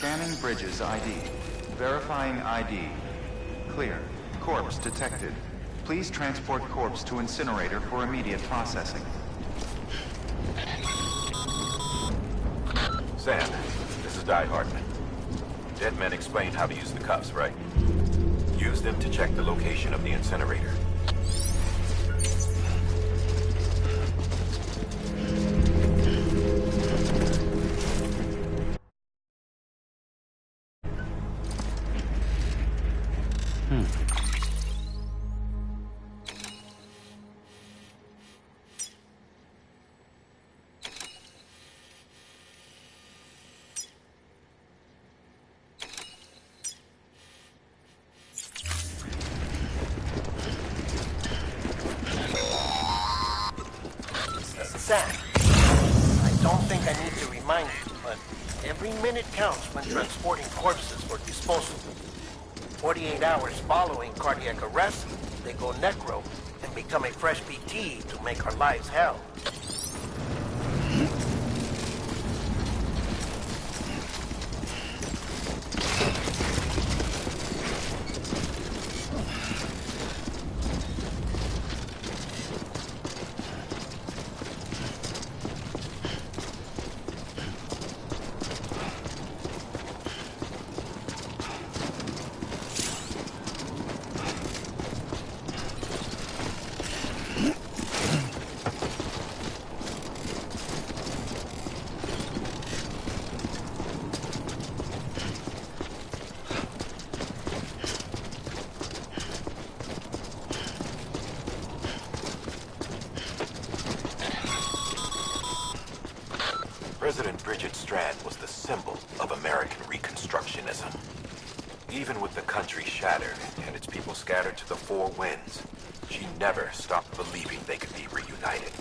Scanning Bridges ID. Verifying ID. Clear. Corpse detected. Please transport corpse to incinerator for immediate processing. Sam, this is Die Hartman. Dead men explained how to use the cuffs, right? Use them to check the location of the incinerator. Sam, I don't think I need to remind you, but every minute counts when transporting corpses for disposal. 48 hours following cardiac arrest, they go necro and become a fresh PT to make our lives hell. President Bridget Strand was the symbol of American Reconstructionism. Even with the country shattered and its people scattered to the four winds, she never stopped believing they could be reunited.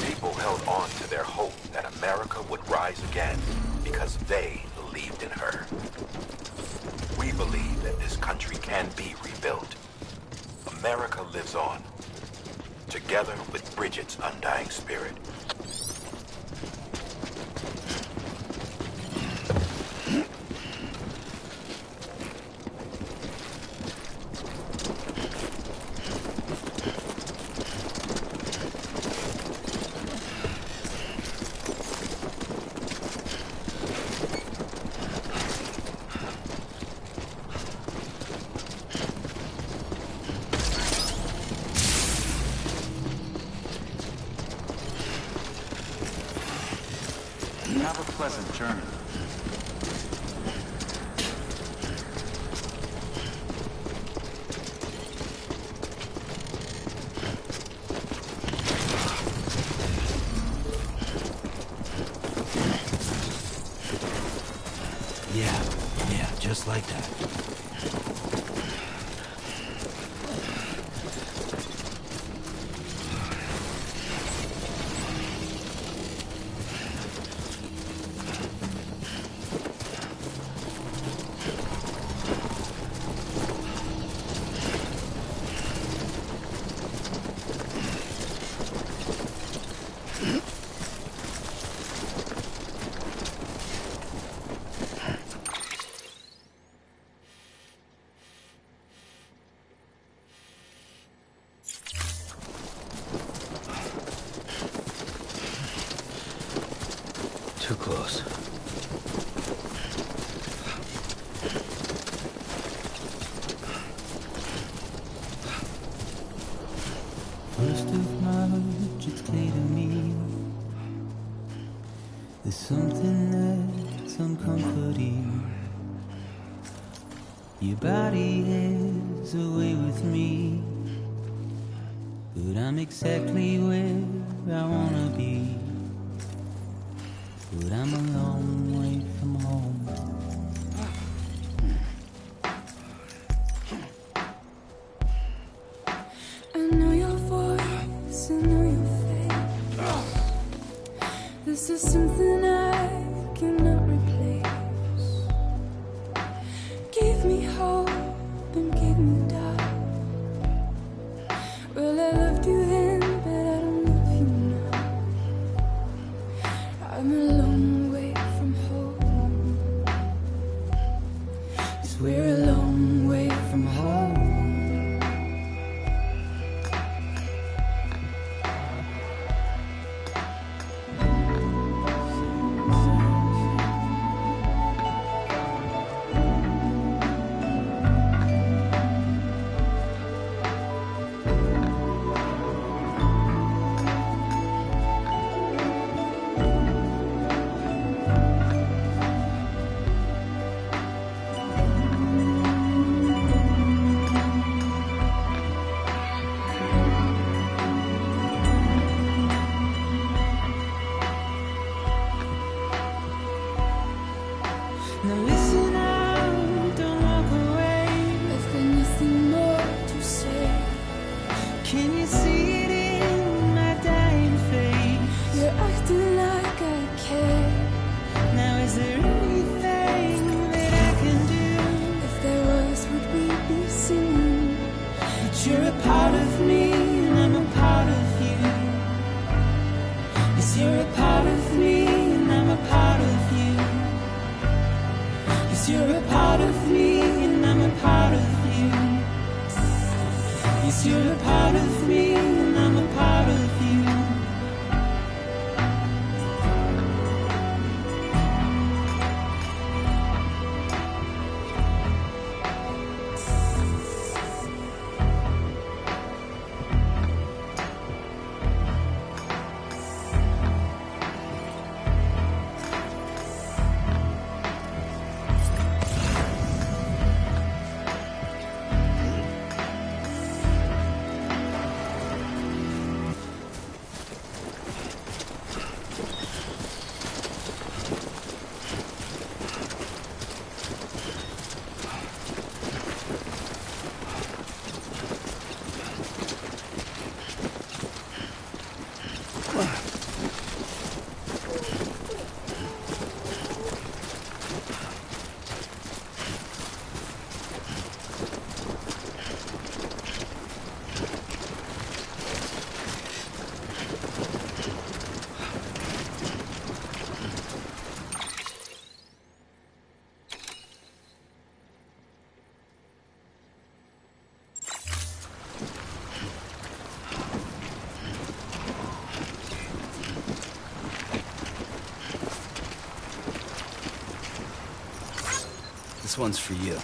People held on to their hope that America would rise again because they believed in her. We believe that this country can be rebuilt. America lives on, together with Bridget's undying spirit. Have a pleasant journey. Yeah, just like that. Too close. First of March, it's clear to me there's something that's uncomforting. Your body is away with me, but I'm exactly where I wanna be. But I'm a long way from home. I know your voice, I know your face. This is something I cannot replace. Give me hope and give me doubt. Well, I loved you then, but I don't love you now. I'm a long way from home. pretend like I care. Now is there anything that I can do? If there was, would we be singing? But you're a part of me and I'm a part of you. Yes, you're a part of me and I'm a part of you. Yes, you're a part of me and I'm a part of you. Yes, you're a part of me and I'm a part of you. This one's for you.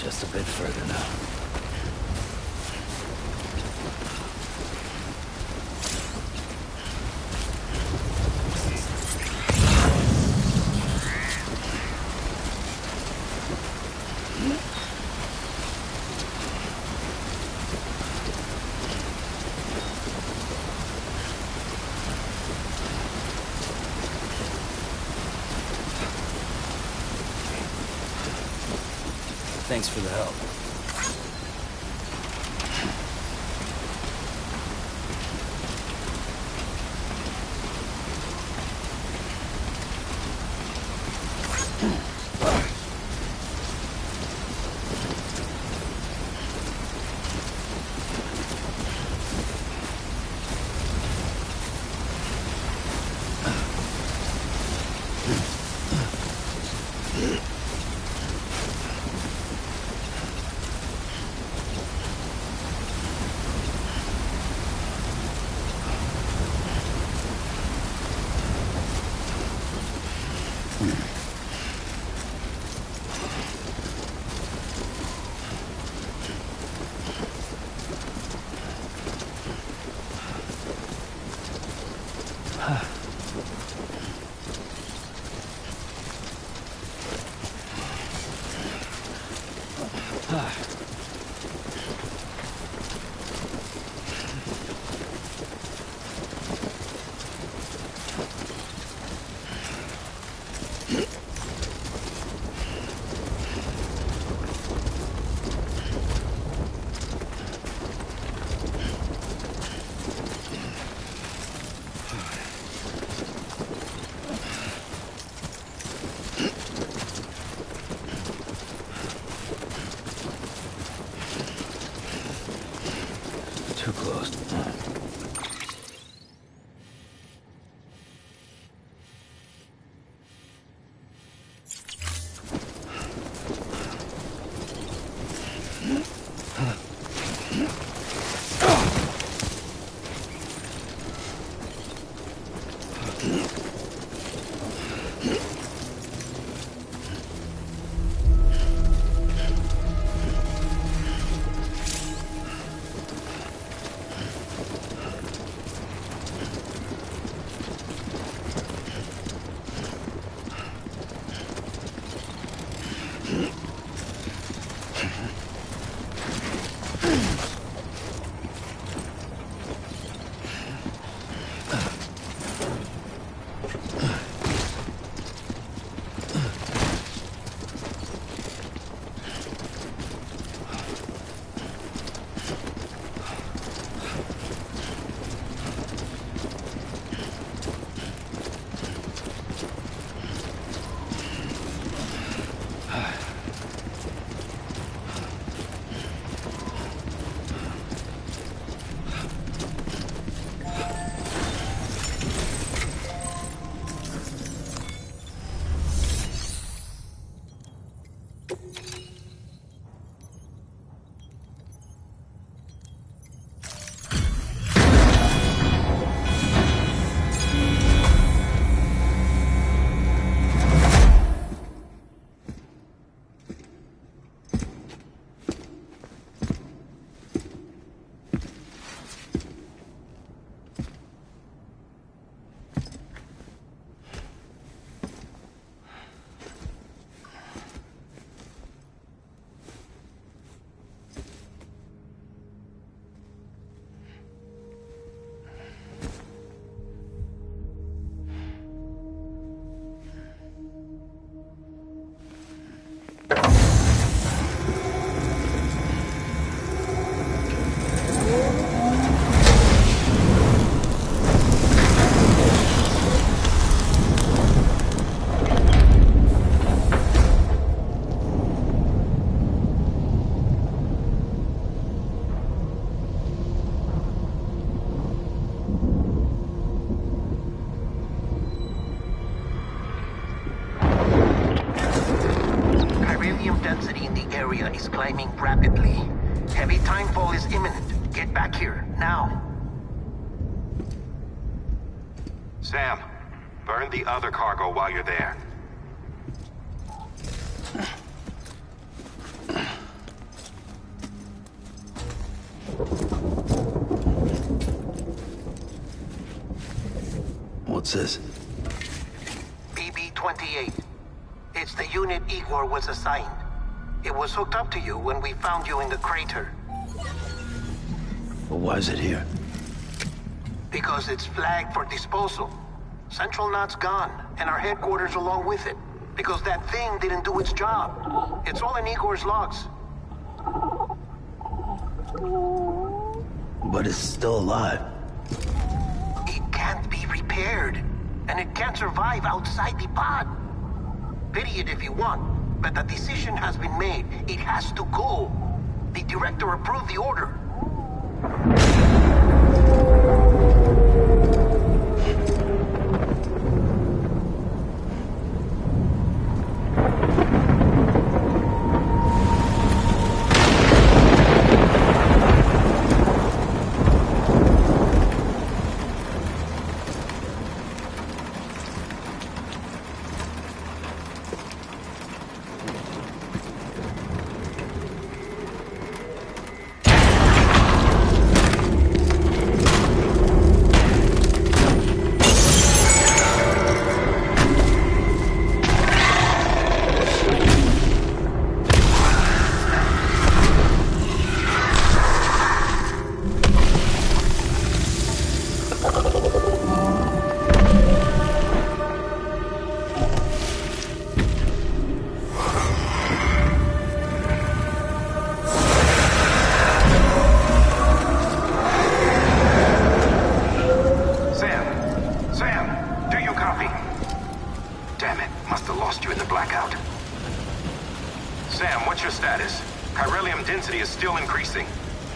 Just a bit further now. Thanks for the help. Density in the area is climbing rapidly. Heavy timefall is imminent. Get back here, now. Sam, burn the other cargo while you're there. What's this? BB-28. It's the unit Igor was assigned. It was hooked up to you when we found you in the crater. But why is it here? Because it's flagged for disposal. Central Knot's gone, and our headquarters along with it. Because that thing didn't do its job. It's all in Igor's logs. But it's still alive. It can't be repaired. And it can't survive outside the pod. Pity it if you want. But the decision has been made. It has to go. The director approved the order.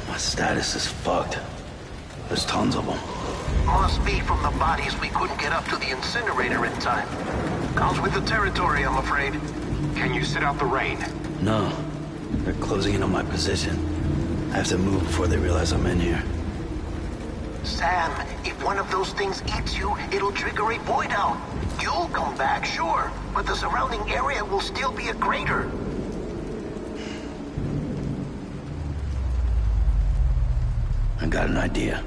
My status is fucked. There's tons of them. Must be from the bodies we couldn't get up to the incinerator in time. Comes with the territory, I'm afraid. Can you sit out the rain? No. They're closing in on my position. I have to move before they realize I'm in here. Sam, if one of those things eats you, it'll trigger a void out. You'll come back, sure, but the surrounding area will still be a crater. I got an idea.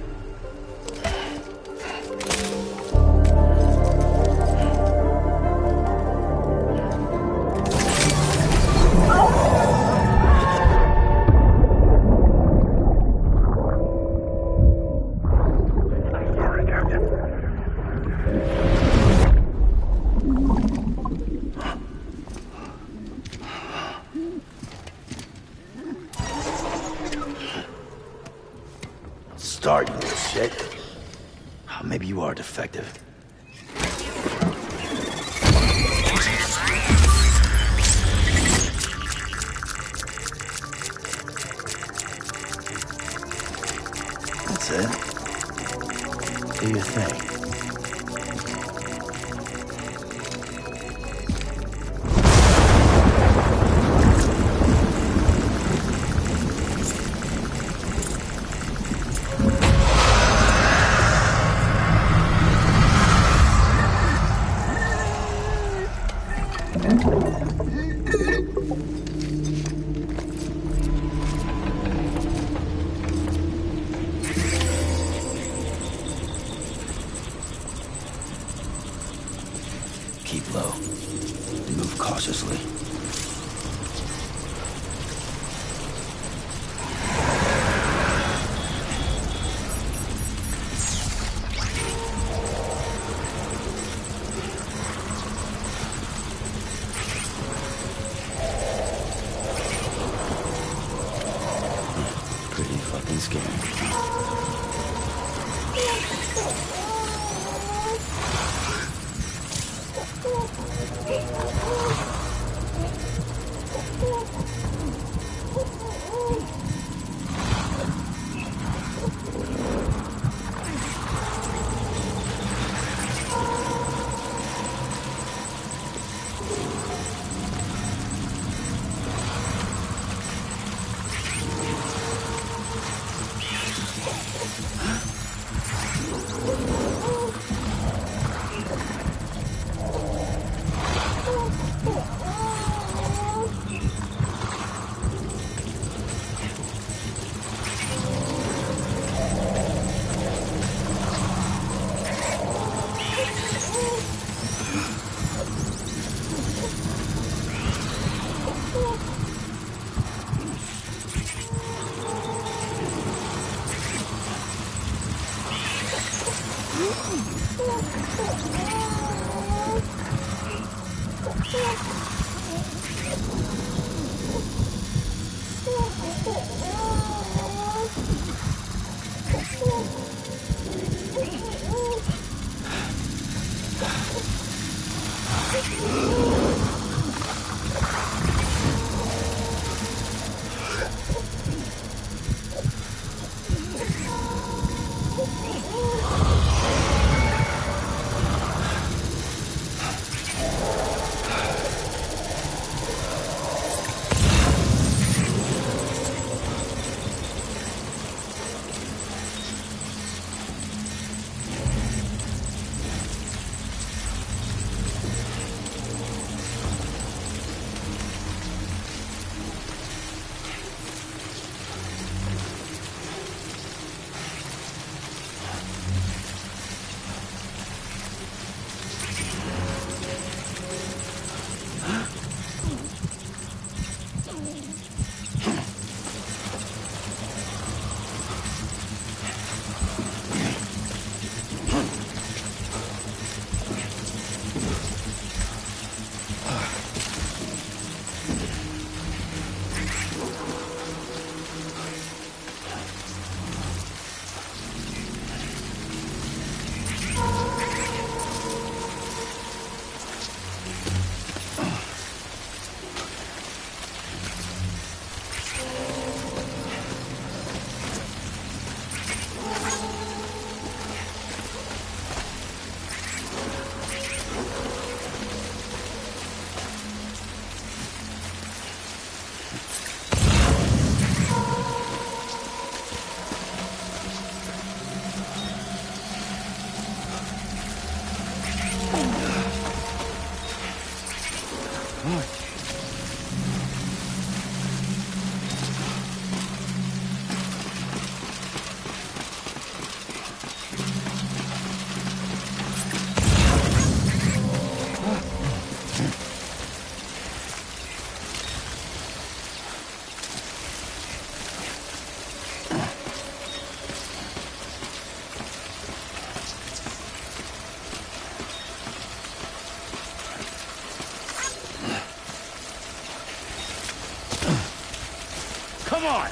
start, you little shit. Oh, maybe you are defective. That's it. Do your thing. Keep low. Move cautiously. Pretty fucking scary. Come on!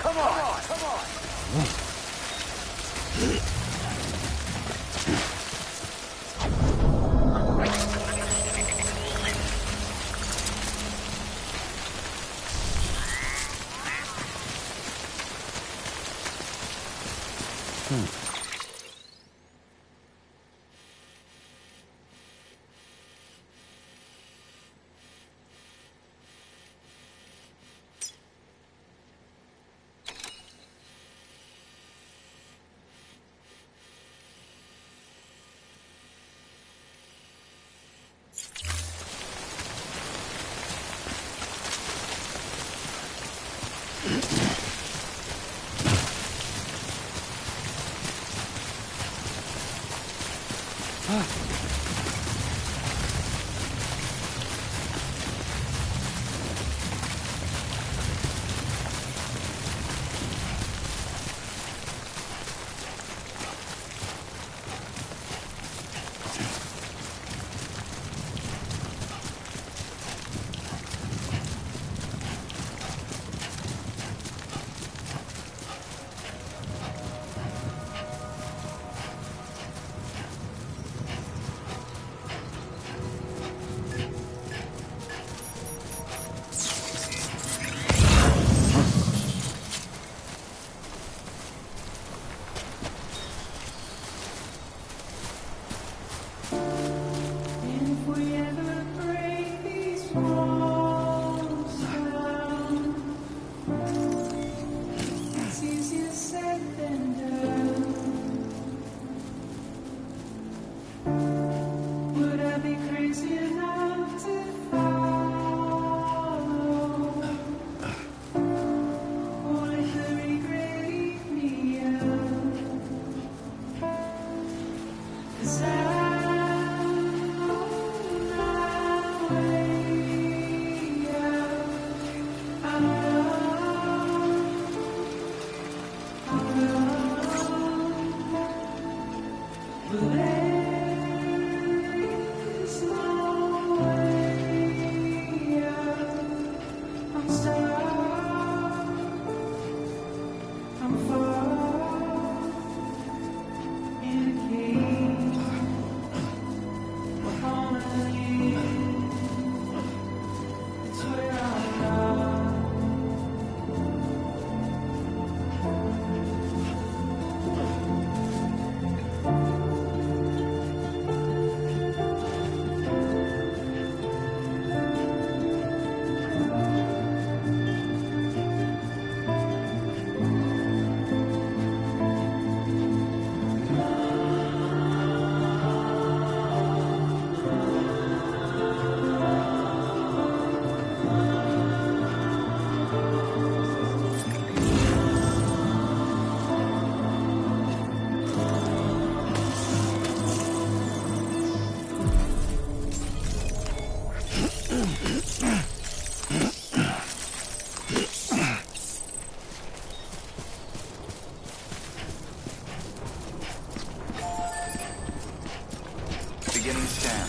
Beginning scan.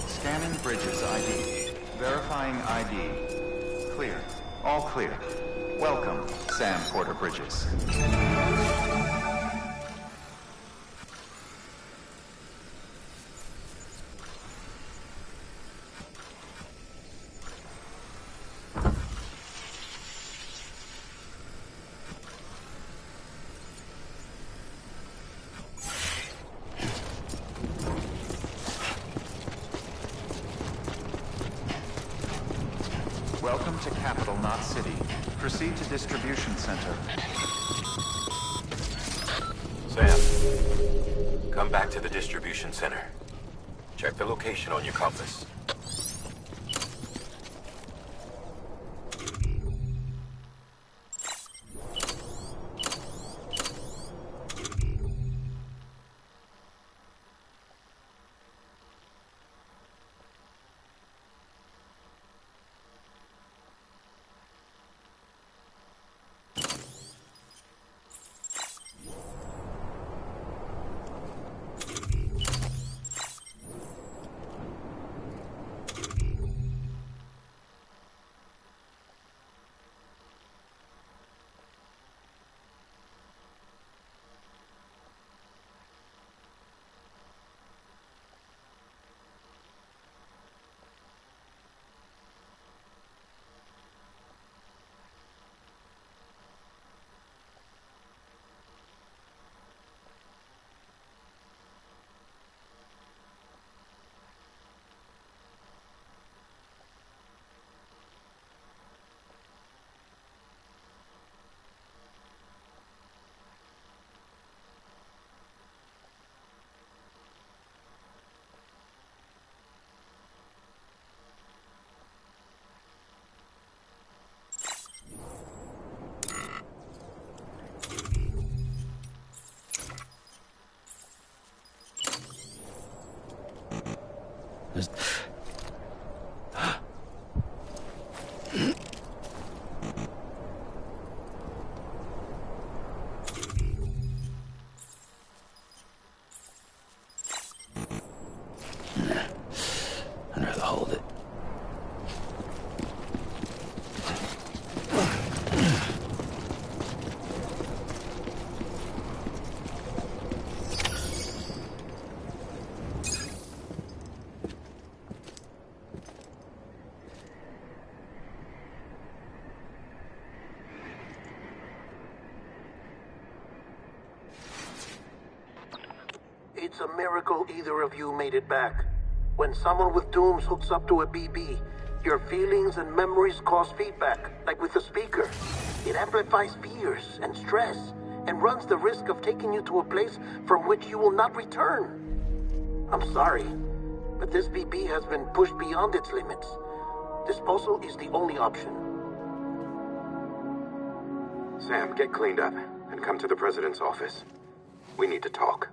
Scanning bridges ID. Verifying ID. Clear. All clear. Welcome, Sam Porter Bridges. Welcome to Capital, not City. Proceed to Distribution Center. Sam, come back to the distribution center. Check the location on your compass. It's a miracle either of you made it back. When someone with dooms hooks up to a BB, your feelings and memories cause feedback, like with the speaker. It amplifies fears and stress, and runs the risk of taking you to a place from which you will not return. I'm sorry, but this BB has been pushed beyond its limits. Disposal is the only option. Sam, get cleaned up and come to the president's office. We need to talk.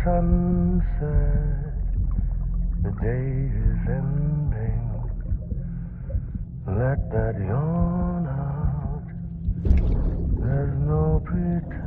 Sunset, the day is ending. Let that yawn out. There's no pretending.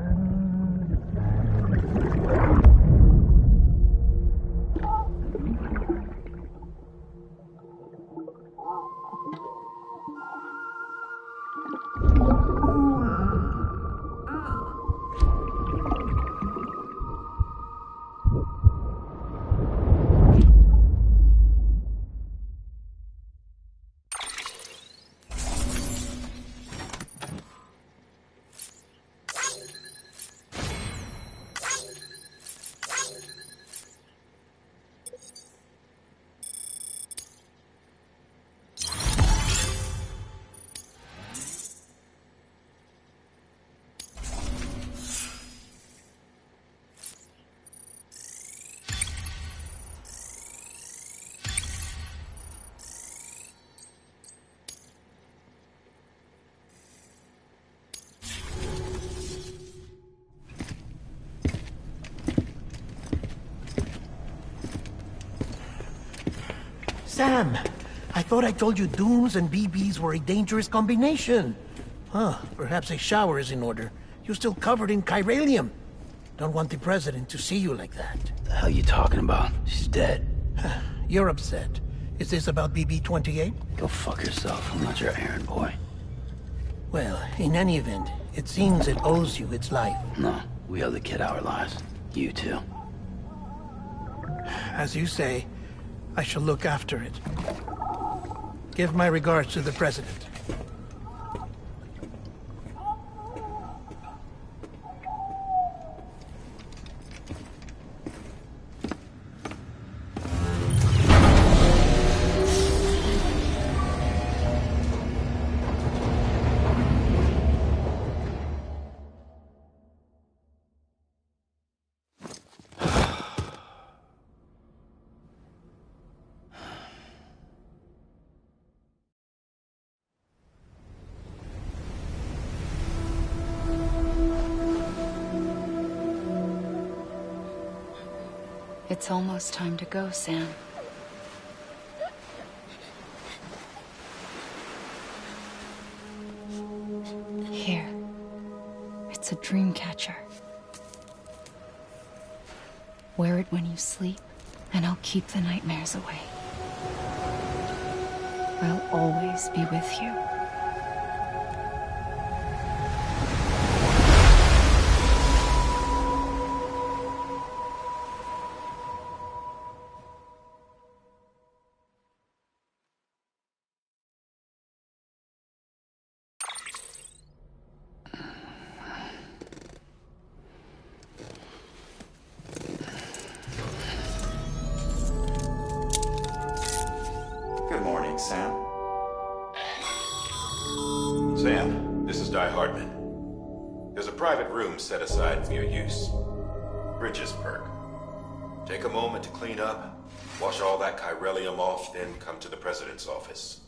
Sam, I thought I told you dooms and BBs were a dangerous combination. Huh, perhaps a shower is in order. You're still covered in chiralium. Don't want the president to see you like that. The hell you talking about? She's dead. You're upset. Is this about BB-28? Go fuck yourself. I'm not your errand boy. Well, in any event, it seems it owes you its life. No, we owe the kid our lives. You too. As you say, I shall look after it. Give my regards to the president. It's almost time to go, Sam. Here. It's a dream catcher. Wear it when you sleep, and I'll keep the nightmares away. I'll always be with you. Good morning, Sam. Sam, this is Di Hartman. There's a private room set aside for your use. Bridges perk. Take a moment to clean up, wash all that chiralium off, then come to the president's office.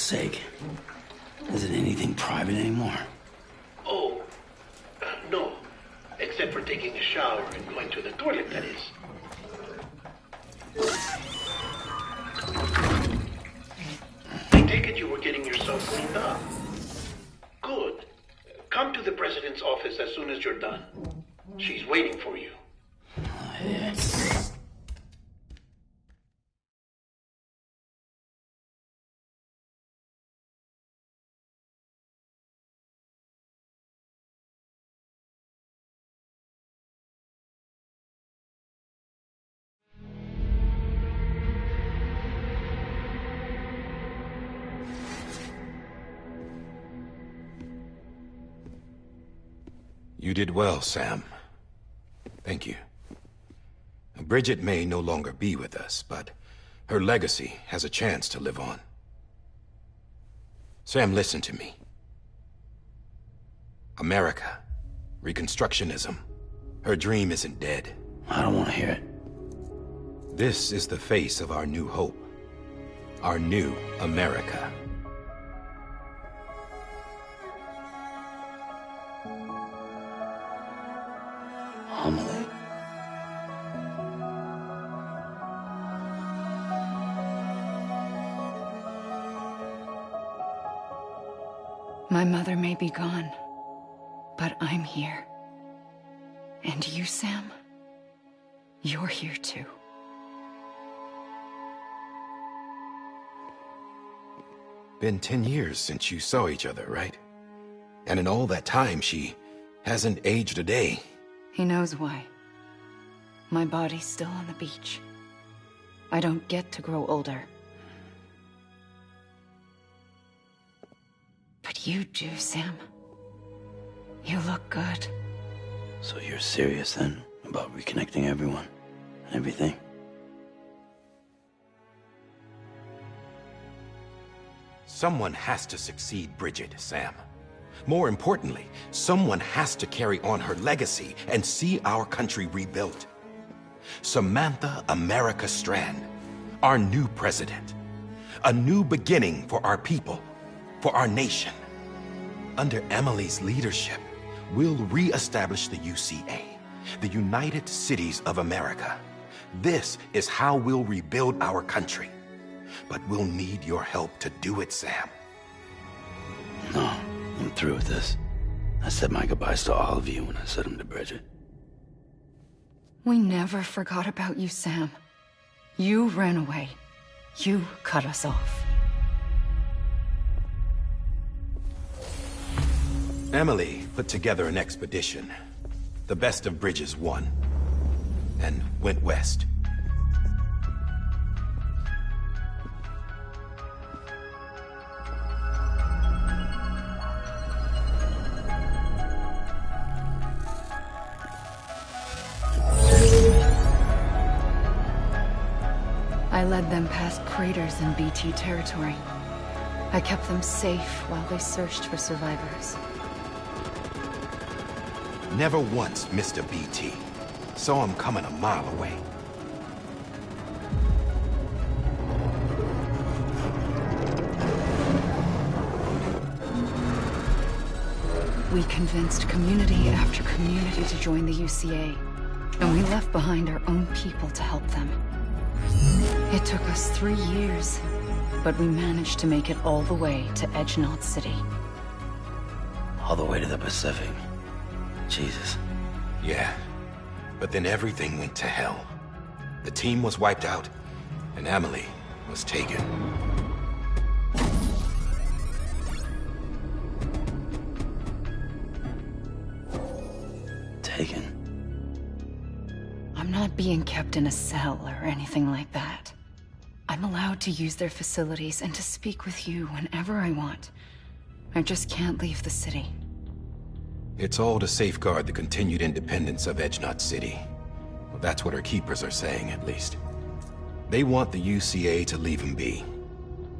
sake. Isn't anything private anymore? Oh, no. Except for taking a shower and going to the toilet, that is. I take it you were getting yourself cleaned up. Good. Come to the president's office as soon as you're done. She's waiting for you. Yeah. You did well, Sam. Thank you. Bridget may no longer be with us, but her legacy has a chance to live on. Sam, listen to me. America, Reconstructionism, her dream isn't dead. I don't want to hear it. This is the face of our new hope. Our new America. Amelie. My mother may be gone, but I'm here. And you, Sam? You're here too. Been 10 years since you saw each other, right? And in all that time, she hasn't aged a day. He knows why. My body's still on the beach. I don't get to grow older. But you do, Sam. You look good. So you're serious then about reconnecting everyone and everything? Someone has to succeed Bridget, Sam. More importantly, someone has to carry on her legacy and see our country rebuilt. Samantha America Strand, our new president. A new beginning for our people, for our nation. Under Emily's leadership, we'll re-establish the UCA, the United Cities of America. This is how we'll rebuild our country. But we'll need your help to do it, Sam. No, I'm through with this. I said my goodbyes to all of you when I said them to Bridget. We never forgot about you, Sam. You ran away. You cut us off. Emily put together an expedition. The best of Bridges won. And went west. I led them past craters in BT territory. I kept them safe while they searched for survivors. Never once missed a BT. Saw him coming a mile away. We convinced community after community to join the UCA, and we left behind our own people to help them. It took us 3 years, but we managed to make it all the way to Edgenot City. All the way to the Pacific. Jesus. Yeah, but then everything went to hell. The team was wiped out, and Emily was taken. Taken? I'm not being kept in a cell or anything like that. I'm allowed to use their facilities and to speak with you whenever I want. I just can't leave the city. It's all to safeguard the continued independence of Edgenot City. Well, that's what our keepers are saying, at least. They want the UCA to leave him be.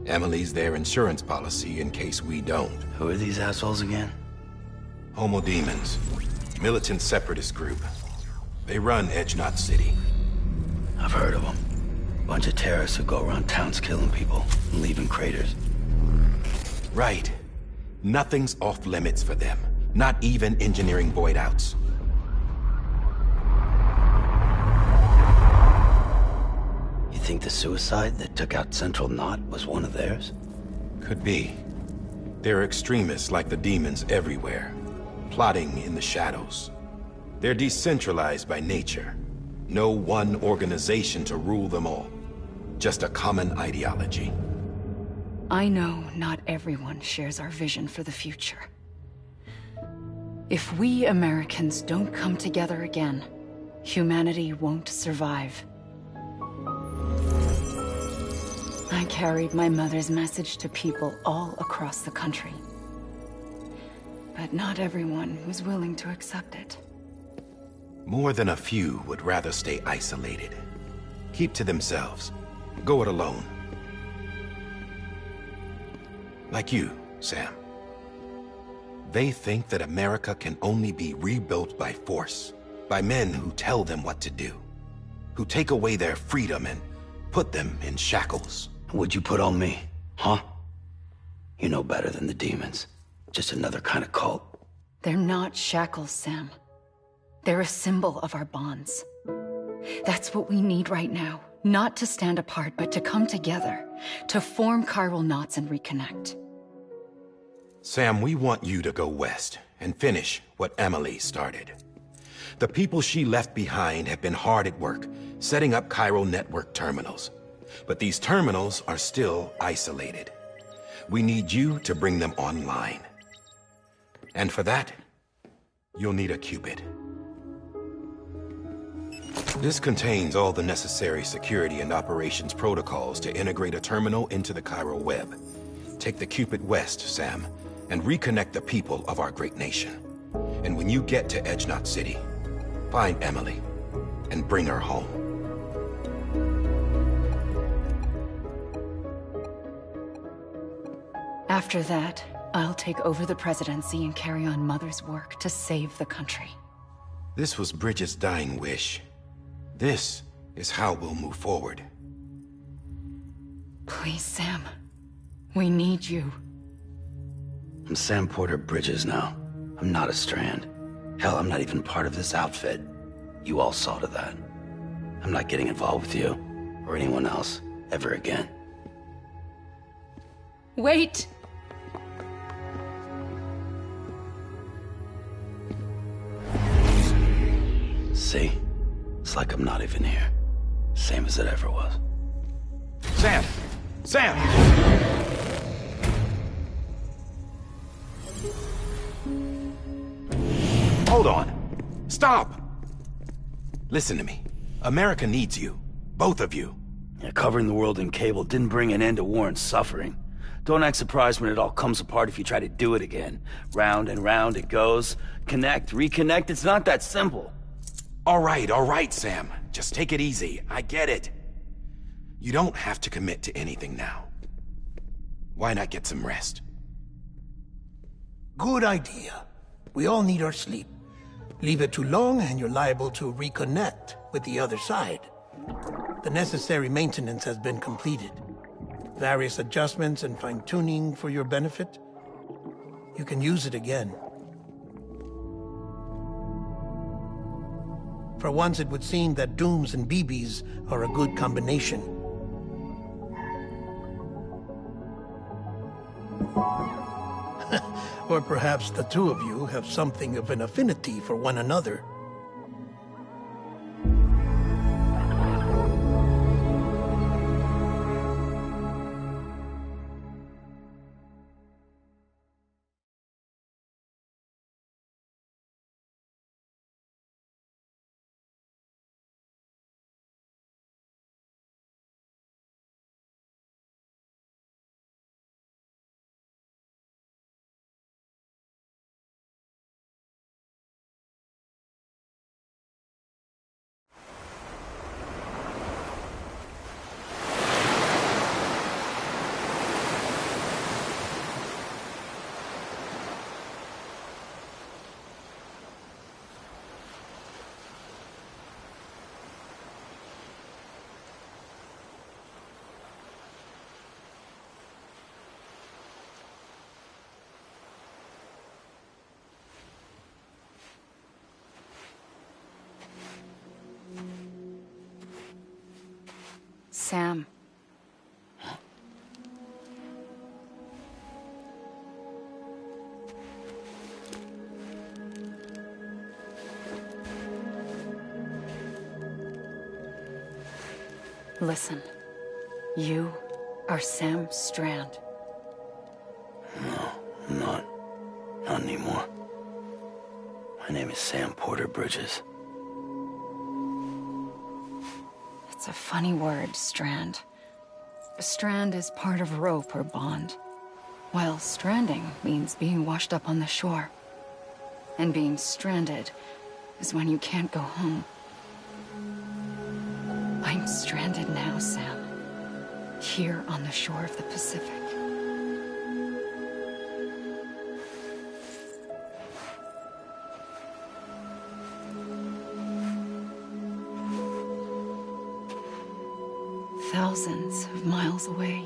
Emily's their insurance policy in case we don't. Who are these assholes again? Homo Demons. Militant separatist group. They run Edgenot City. I've heard of them. Bunch of terrorists who go around towns killing people and leaving craters. Right. Nothing's off limits for them. Not even engineering void outs. You think the suicide that took out Central Knot was one of theirs? Could be. There are extremists like the demons everywhere, plotting in the shadows. They're decentralized by nature. No one organization to rule them all. Just a common ideology. I know not everyone shares our vision for the future. If we Americans don't come together again, humanity won't survive. I carried my mother's message to people all across the country. But not everyone was willing to accept it. More than a few would rather stay isolated. Keep to themselves. Go it alone. Like you, Sam. They think that America can only be rebuilt by force, by men who tell them what to do, who take away their freedom and put them in shackles. What'd you put on me, huh? You know better than the demons. Just another kind of cult. They're not shackles, Sam. They're a symbol of our bonds. That's what we need right now. Not to stand apart, but to come together. To form chiral knots and reconnect. Sam, we want you to go west and finish what Emily started. The people she left behind have been hard at work, setting up chiral network terminals. But these terminals are still isolated. We need you to bring them online. And for that, you'll need a Cupid. This contains all the necessary security and operations protocols to integrate a terminal into the chiral web. Take the Cupid west, Sam, and reconnect the people of our great nation. And when you get to Edge Knot City, find Emily and bring her home. After that, I'll take over the presidency and carry on Mother's work to save the country. This was Bridget's dying wish. This is how we'll move forward. Please, Sam. We need you. I'm Sam Porter Bridges now. I'm not a Strand. Hell, I'm not even part of this outfit. You all saw to that. I'm not getting involved with you, or anyone else, ever again. Wait! See? It's like I'm not even here. Same as it ever was. Sam! Sam! Hold on. Stop! Listen to me. America needs you. Both of you. Yeah, covering the world in cable didn't bring an end to war and suffering. Don't act surprised when it all comes apart if you try to do it again. Round and round it goes. Connect, reconnect, it's not that simple. All right, Sam. Just take it easy. I get it. You don't have to commit to anything now. Why not get some rest? Good idea. We all need our sleep. Leave it too long and you're liable to reconnect with the other side. The necessary maintenance has been completed. Various adjustments and fine-tuning for your benefit. You can use it again. For once, it would seem that Dooms and BBs are a good combination. Or perhaps the two of you have something of an affinity for one another. Sam. Listen, you are Sam Strand. No, I'm not. Not anymore. My name is Sam Porter Bridges. It's a funny word, Strand. A strand is part of rope or bond, while stranding means being washed up on the shore. And being stranded is when you can't go home. I'm stranded now, Sam. Here on the shore of the Pacific. Thousands of miles away,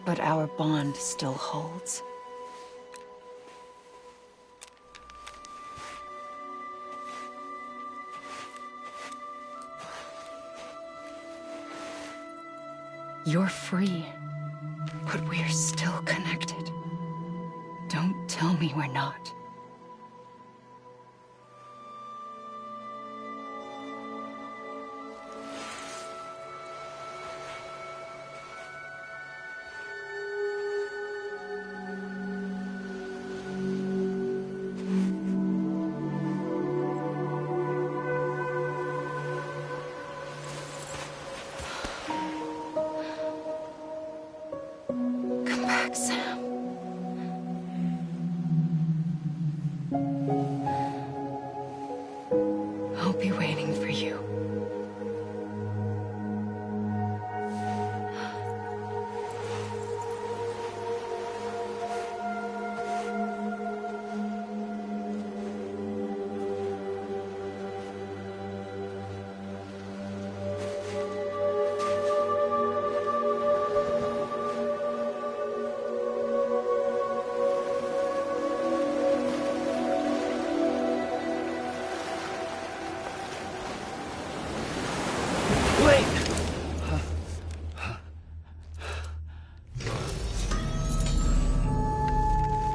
but our bond still holds. You're free, but we're still connected. Don't tell me we're not. Come back, Sam. I'll be waiting for you.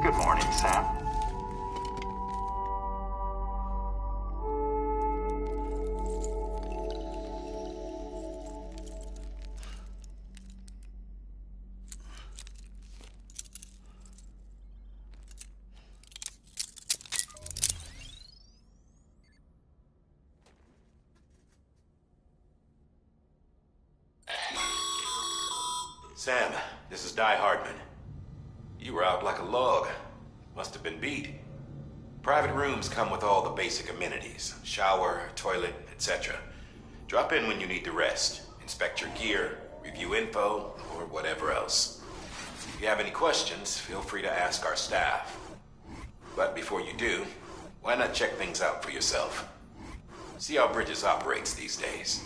Good morning, Sam. Sam, this is Di Hardman. You were out like a log. Must have been beat. Private rooms come with all the basic amenities. Shower, toilet, etc. Drop in when you need to rest. Inspect your gear, review info, or whatever else. If you have any questions, feel free to ask our staff. But before you do, why not check things out for yourself? See how Bridges operates these days.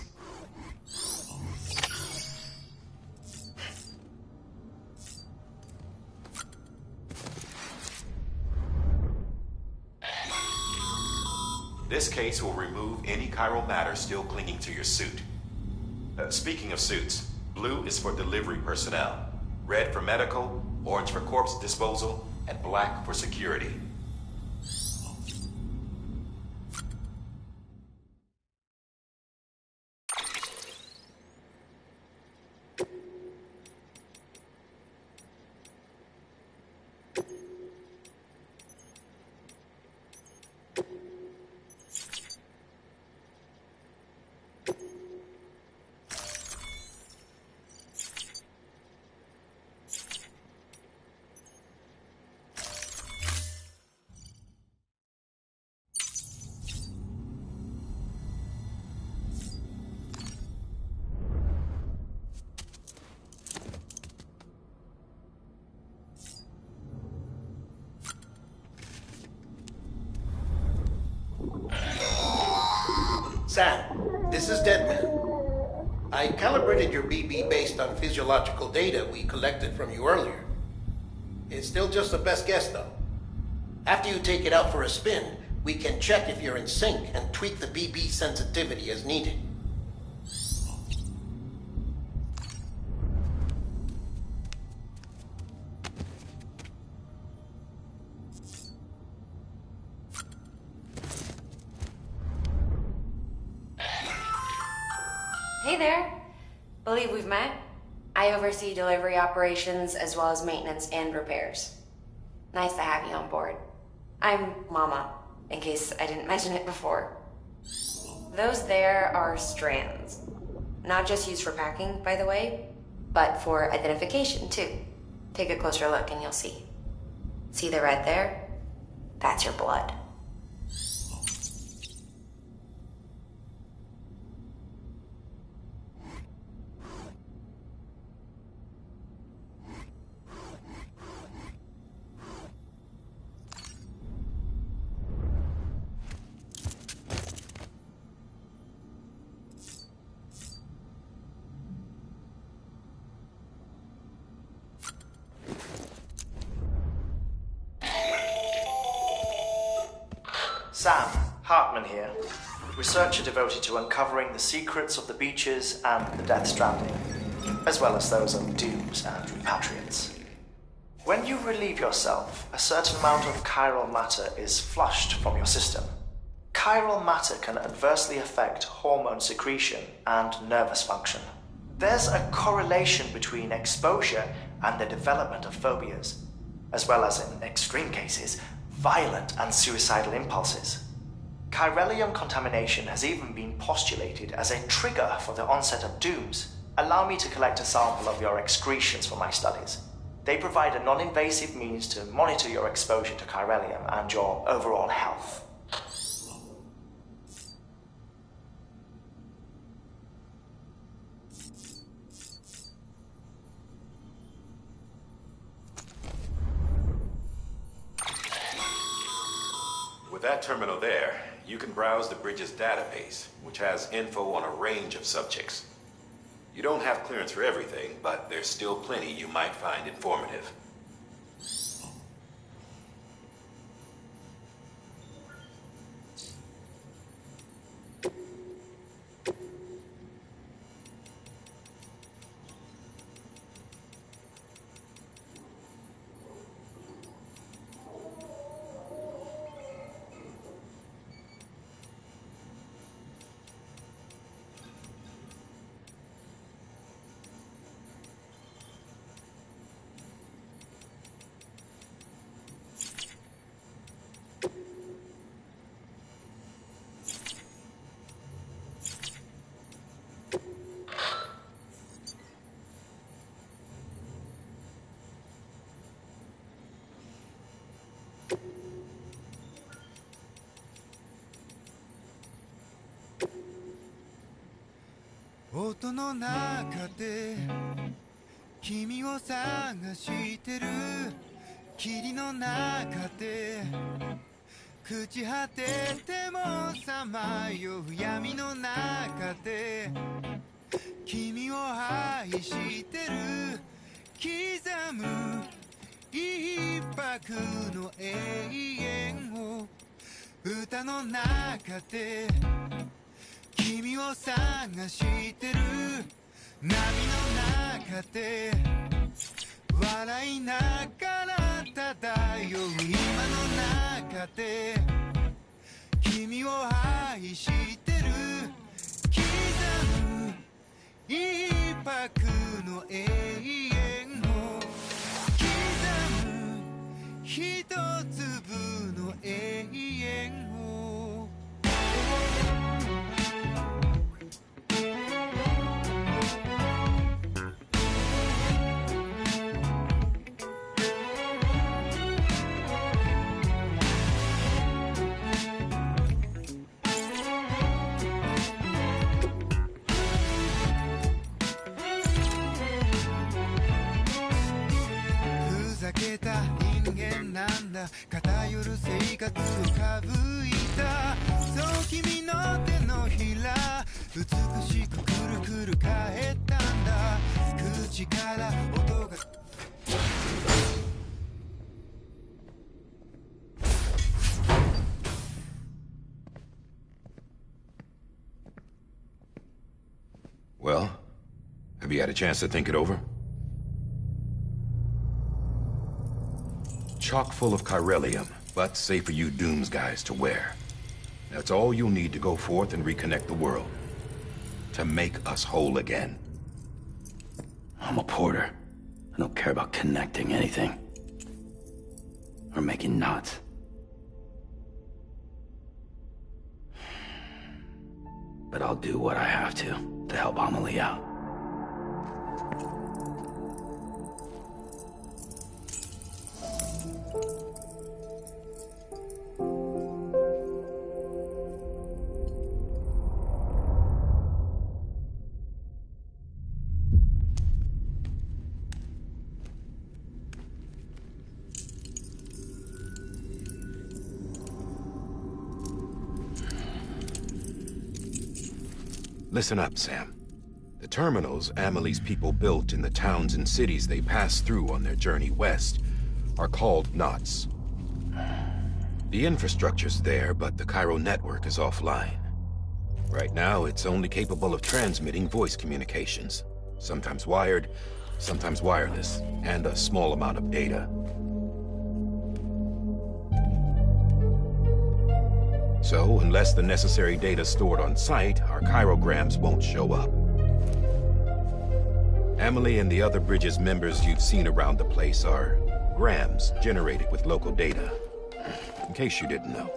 This case will remove any chiral matter still clinging to your suit. Speaking of suits, blue is for delivery personnel, red for medical, orange for corpse disposal, and black for security. Sam, this is Deadman. I calibrated your BB based on physiological data we collected from you earlier. It's still just a best guess, though. After you take it out for a spin, we can check if you're in sync and tweak the BB sensitivity as needed. Hey there. Believe we've met? I oversee delivery operations as well as maintenance and repairs. Nice to have you on board. I'm Mama, in case I didn't mention it before. Those there are strands. Not just used for packing, by the way, but for identification too. Take a closer look and you'll see. See the red there? That's your blood. Sam, Hartman here, researcher devoted to uncovering the secrets of the beaches and the Death Stranding, as well as those of dooms and repatriates. When you relieve yourself, a certain amount of chiral matter is flushed from your system. Chiral matter can adversely affect hormone secretion and nervous function. There's a correlation between exposure and the development of phobias, as well as, in extreme cases, violent and suicidal impulses. Chiralium contamination has even been postulated as a trigger for the onset of dooms. Allow me to collect a sample of your excretions for my studies. They provide a non-invasive means to monitor your exposure to chiralium and your overall health. With that terminal there, you can browse the bridge's database, which has info on a range of subjects. You don't have clearance for everything, but there's still plenty you might find informative.「音の中で君を探してる」「霧の中で朽ち果ててもさまよう闇の中で君を愛してる」「刻む一拍の永遠を歌の中で」君を探してる波の中で笑いながら漂う今の中で君を愛してる刻む一拍の永遠を刻む一粒の永遠を人間なんだ偏る生活をかぶいたそう君の手のひら美しくくるくる返ったんだ口から音がWell, have you had a chance to think it over? Chock full of chiralium, but safe for you Dooms guys to wear. That's all you'll need to go forth and reconnect the world. to make us whole again. I'm a porter. I don't care about connecting anything. Or making knots. But I'll do what I have to help Amelie out. Listen up, Sam. The terminals Amelie's people built in the towns and cities they passed through on their journey west are called knots. The infrastructure's there, but the Cairo network is offline. Right now, it's only capable of transmitting voice communications. Sometimes wired, sometimes wireless, and a small amount of data. So, unless the necessary data stored on site, our chirograms won't show up. Amelie and the other Bridges members you've seen around the place are grams generated with local data. In case you didn't know.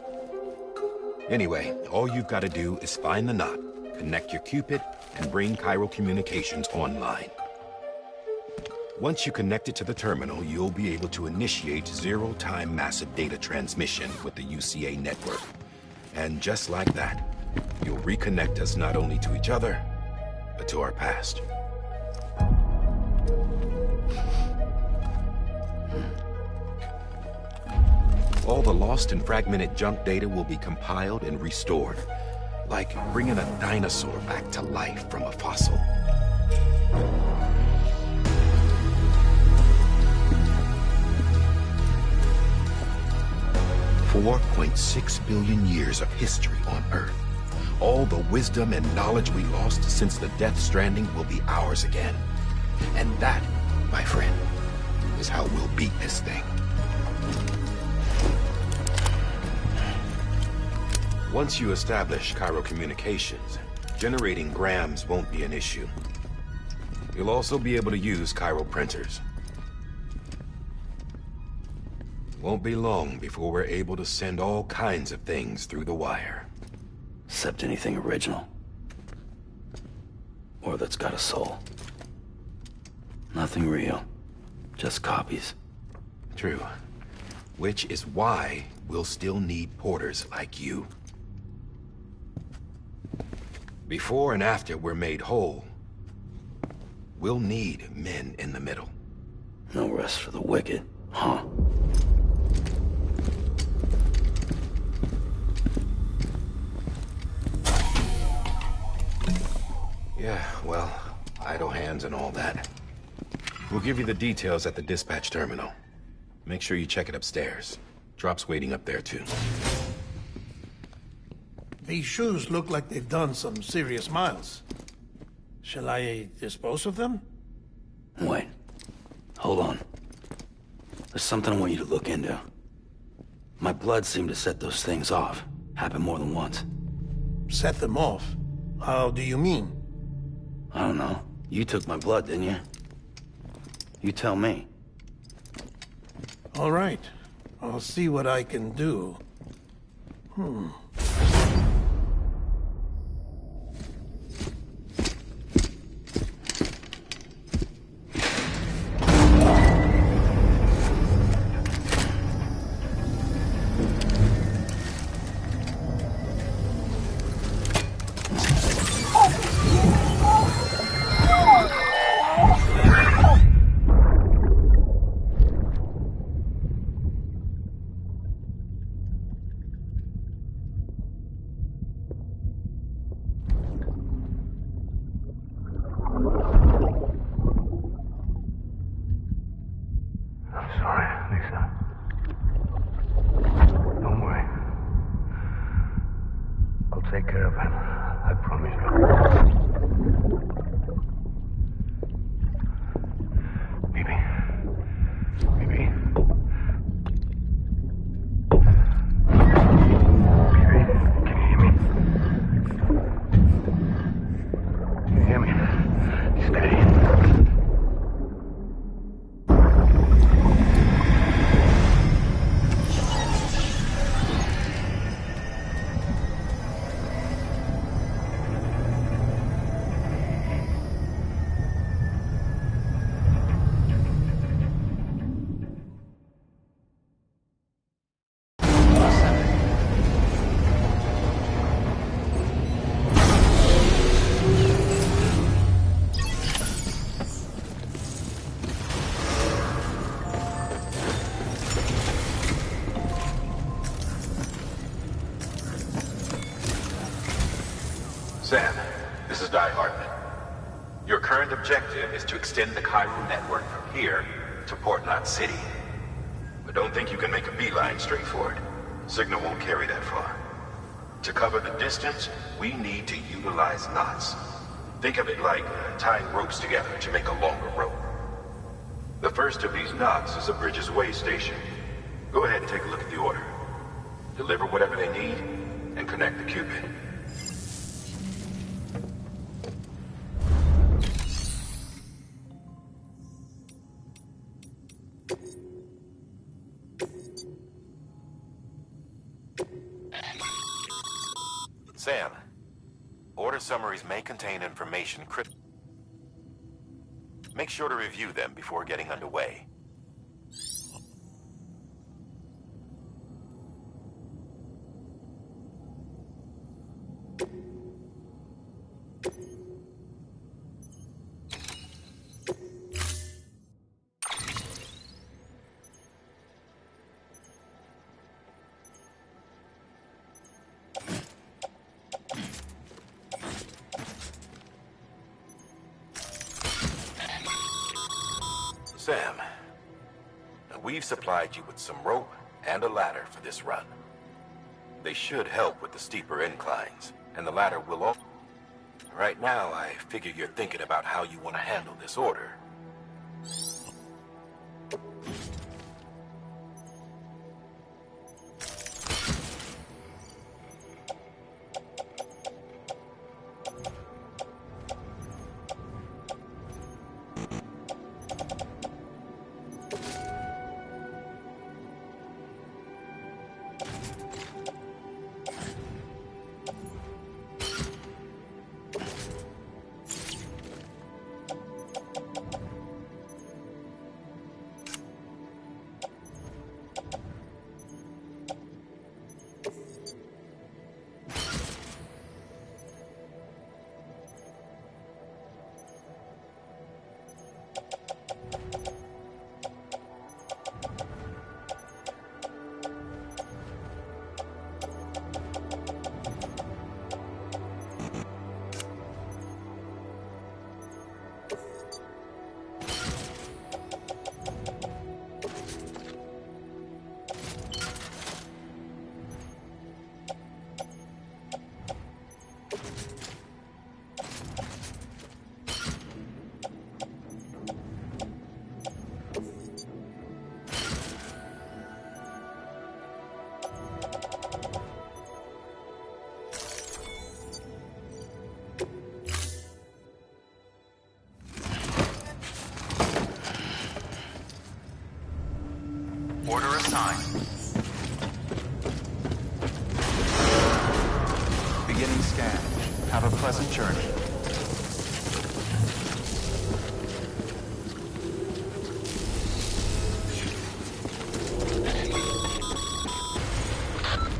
Anyway, all you've got to do is find the knot, connect your Cupid, and bring Cairo communications online. Once you connect it to the terminal, you'll be able to initiate zero-time massive data transmission with the UCA network. And just like that, you'll reconnect us not only to each other, but to our past. All the lost and fragmented junk data will be compiled and restored, like bringing a dinosaur back to life from a fossil. $4.6 billion years of history on Earth. All the wisdom and knowledge we lost since the Death Stranding will be ours again. And that, my friend, is how we'll beat this thing. Once you establish Cairo communications, generating grams won't be an issue. You'll also be able to use Cairo printers. Won't be long before we're able to send all kinds of things through the wire. Except anything original. Or that's got a soul. Nothing real. Just copies. True. Which is why we'll still need porters like you. Before and after we're made whole, we'll need men in the middle. No rest for the wicked, huh? Yeah, well, idle hands and all that. We'll give you the details at the dispatch terminal. Make sure you check it upstairs. Drop's waiting up there, too. These shoes look like they've done some serious miles. Shall I dispose of them? Wait. Hold on. There's something I want you to look into. My blood seemed to set those things off. Happened more than once. Set them off? How do you mean? I don't know. You took my blood, didn't you? You tell me. All right. I'll see what I can do. Take care of him. I promise you. Baby. Baby. Baby, can you hear me? Sam, this is Di Hartman. Your current objective is to extend the chiral network from here to Port Knot City. But don't think you can make a beeline straight for it. Signal won't carry that far. To cover the distance, we need to utilize knots. Think of it like tying ropes together to make a longer rope. The first of these knots is a Bridges Way station. Go ahead and take a look at the order. Deliver whatever they need, and connect the Cupid. Sam, order summaries may contain information Make sure to review them before getting underway. Sam, we've supplied you with some rope and a ladder for this run. They should help with the steeper inclines, and the ladder will also... Right now, I figure you're thinking about how you want to handle this order. Order assigned. Beginning scan. Have a pleasant journey.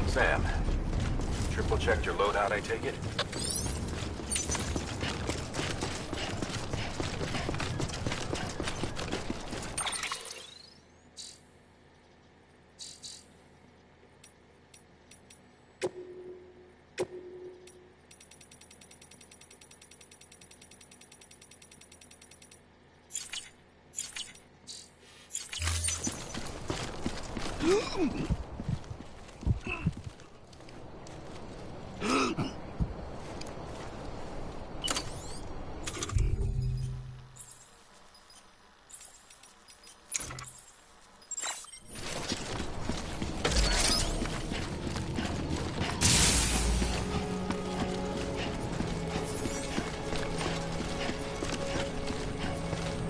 Sam, triple checked your loadout, I take it?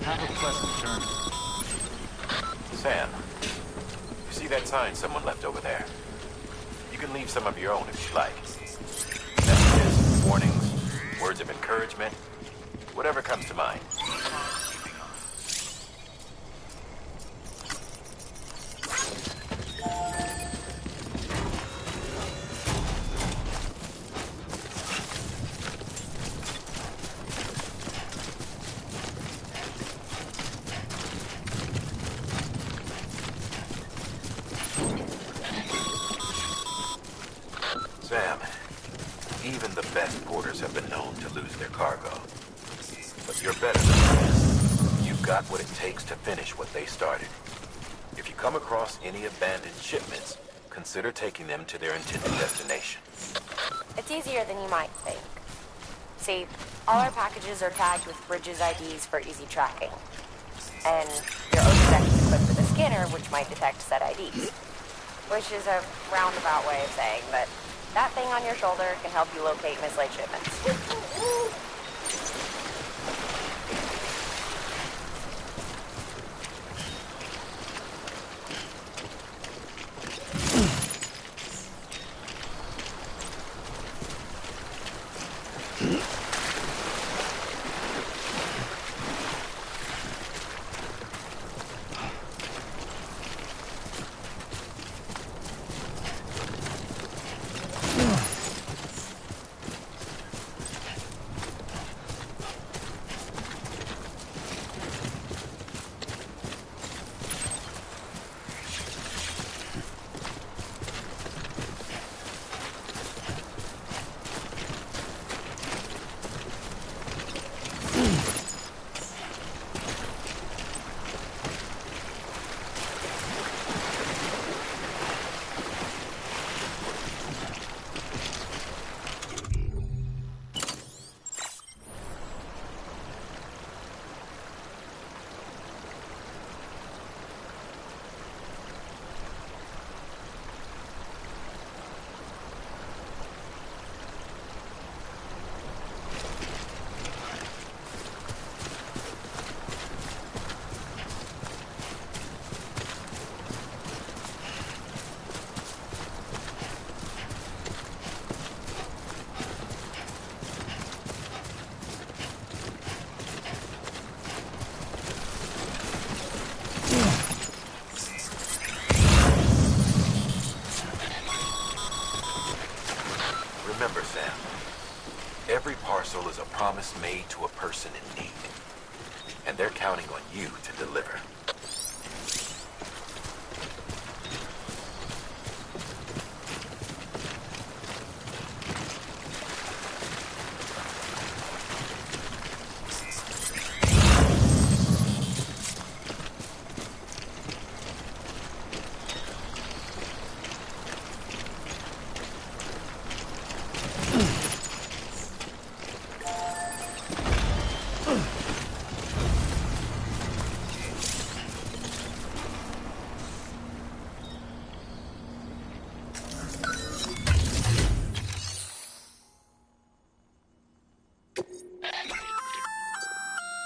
Have a pleasant journey. Sam, you see that sign someone left over there? You can leave some of your own if you like. Messages, warnings, words of encouragement, whatever comes to mind. Sam, Even the best porters have been known to lose their cargo. But you're better than this. You've got what it takes to finish what they started. If you come across any abandoned shipments, consider taking them to their intended destination. It's easier than you might think. See, all our packages are tagged with Bridges IDs for easy tracking. And your ODEX is equipped with a scanner which might detect said IDs. Which is a roundabout way of saying that that thing on your shoulder can help you locate mislaid shipments. Remember, Sam, every parcel is a promise made to a person in need. And they're counting on you to deliver.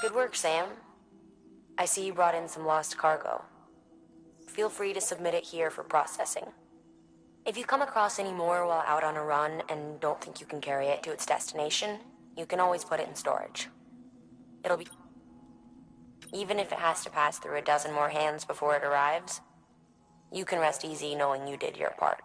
Good work, Sam. I see you brought in some lost cargo. Feel free to submit it here for processing. If you come across any more while out on a run and don't think you can carry it to its destination, you can always put it in storage. It'll be... Even if it has to pass through a dozen more hands before it arrives, you can rest easy knowing you did your part.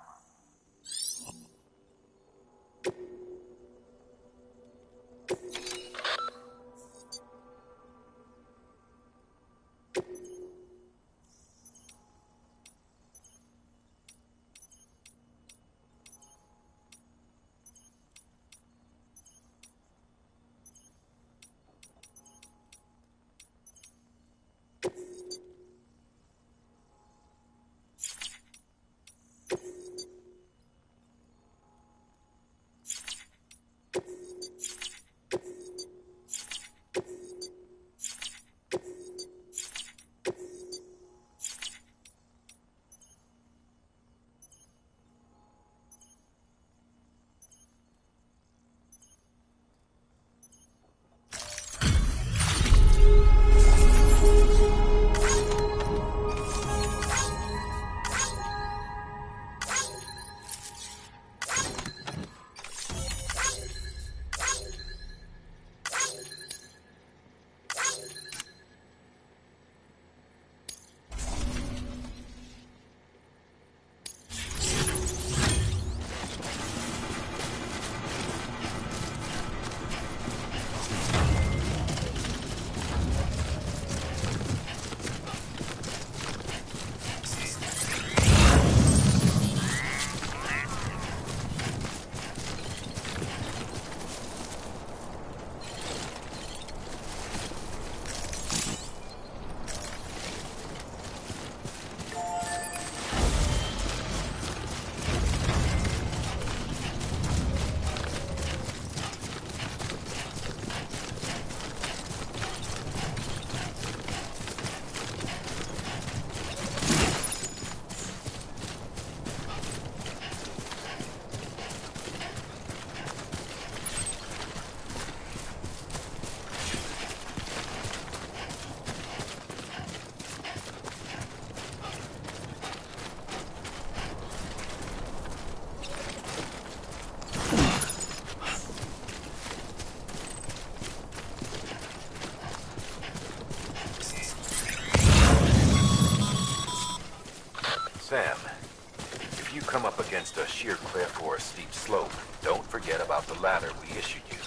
against a sheer cliff or a steep slope, don't forget about the ladder we issued you.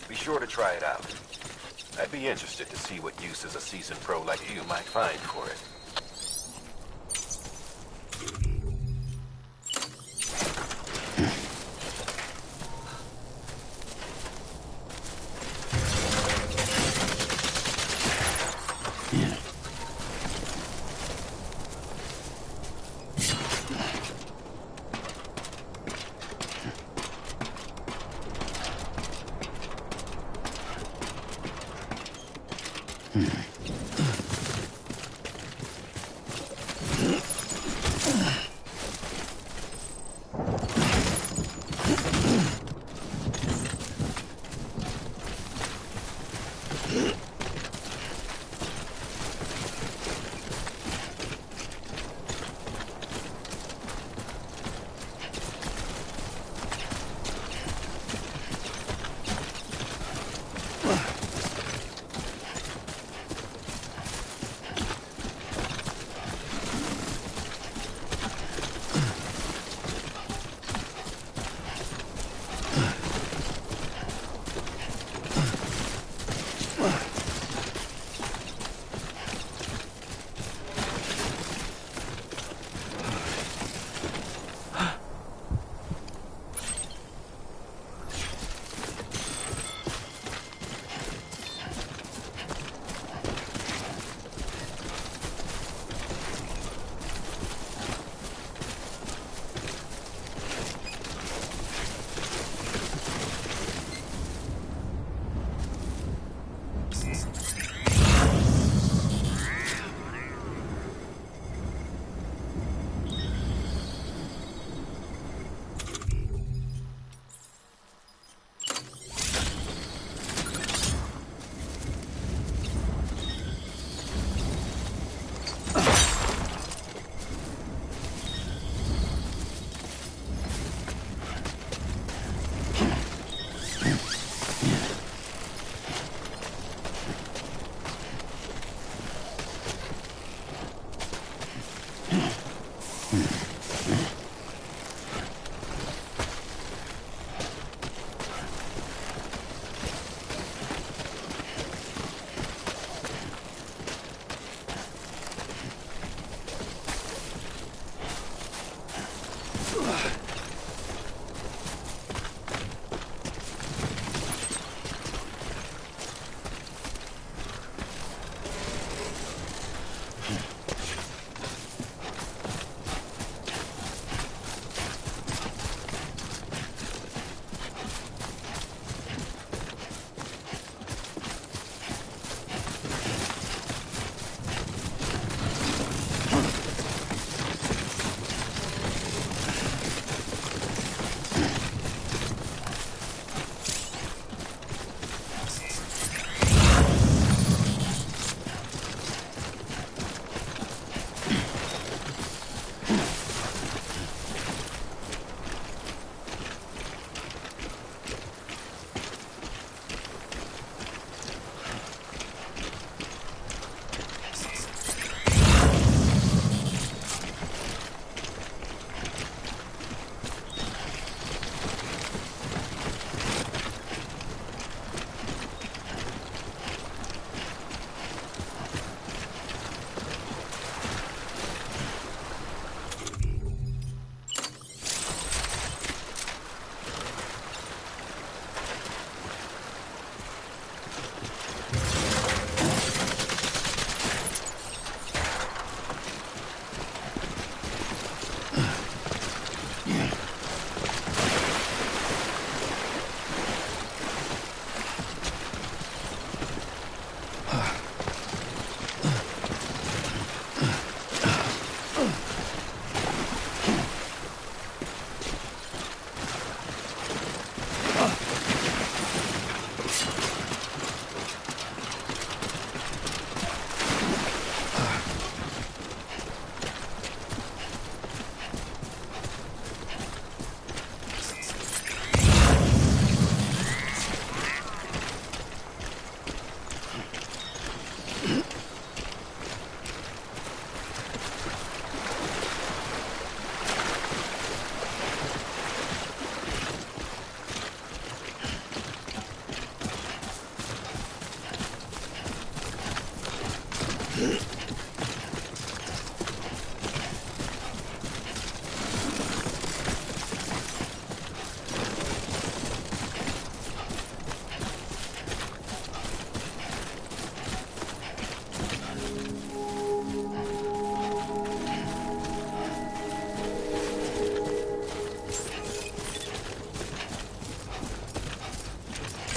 Be sure to try it out. I'd be interested to see what uses a seasoned pro like you might find for it.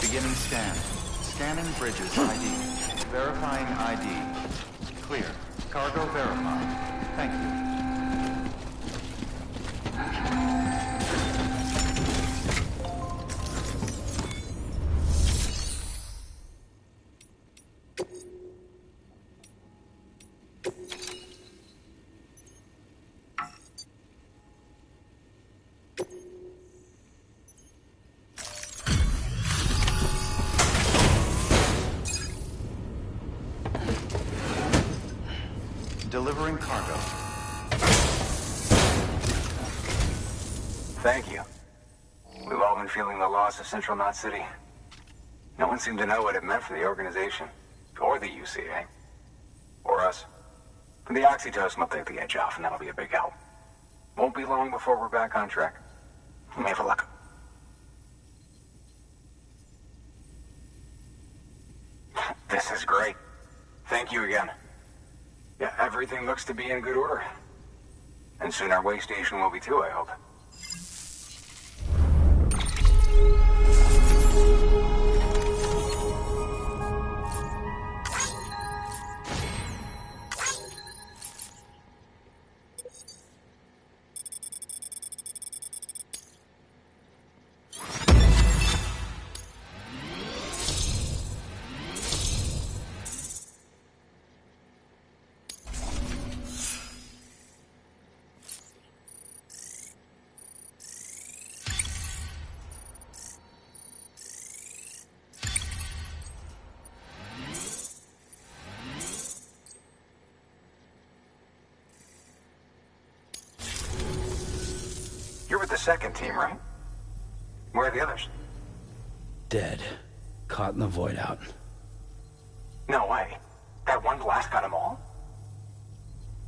Beginning scan. Scanning bridges ID. Verifying ID. Clear. Cargo verified. Thank you. Delivering cargo. Thank you. We've all been feeling the loss of Central Knot City. No one seemed to know what it meant for the organization, or the UCA, or us. The oxytocin will take the edge off, and that'll be a big help. Won't be long before we're back on track. We may have luck. This is great. Thank you again. Yeah, everything looks to be in good order. And soon our way station will be too, I hope. You're with the second team, right? Where are the others? Dead. Caught in the void out. No way. That one blast got them all?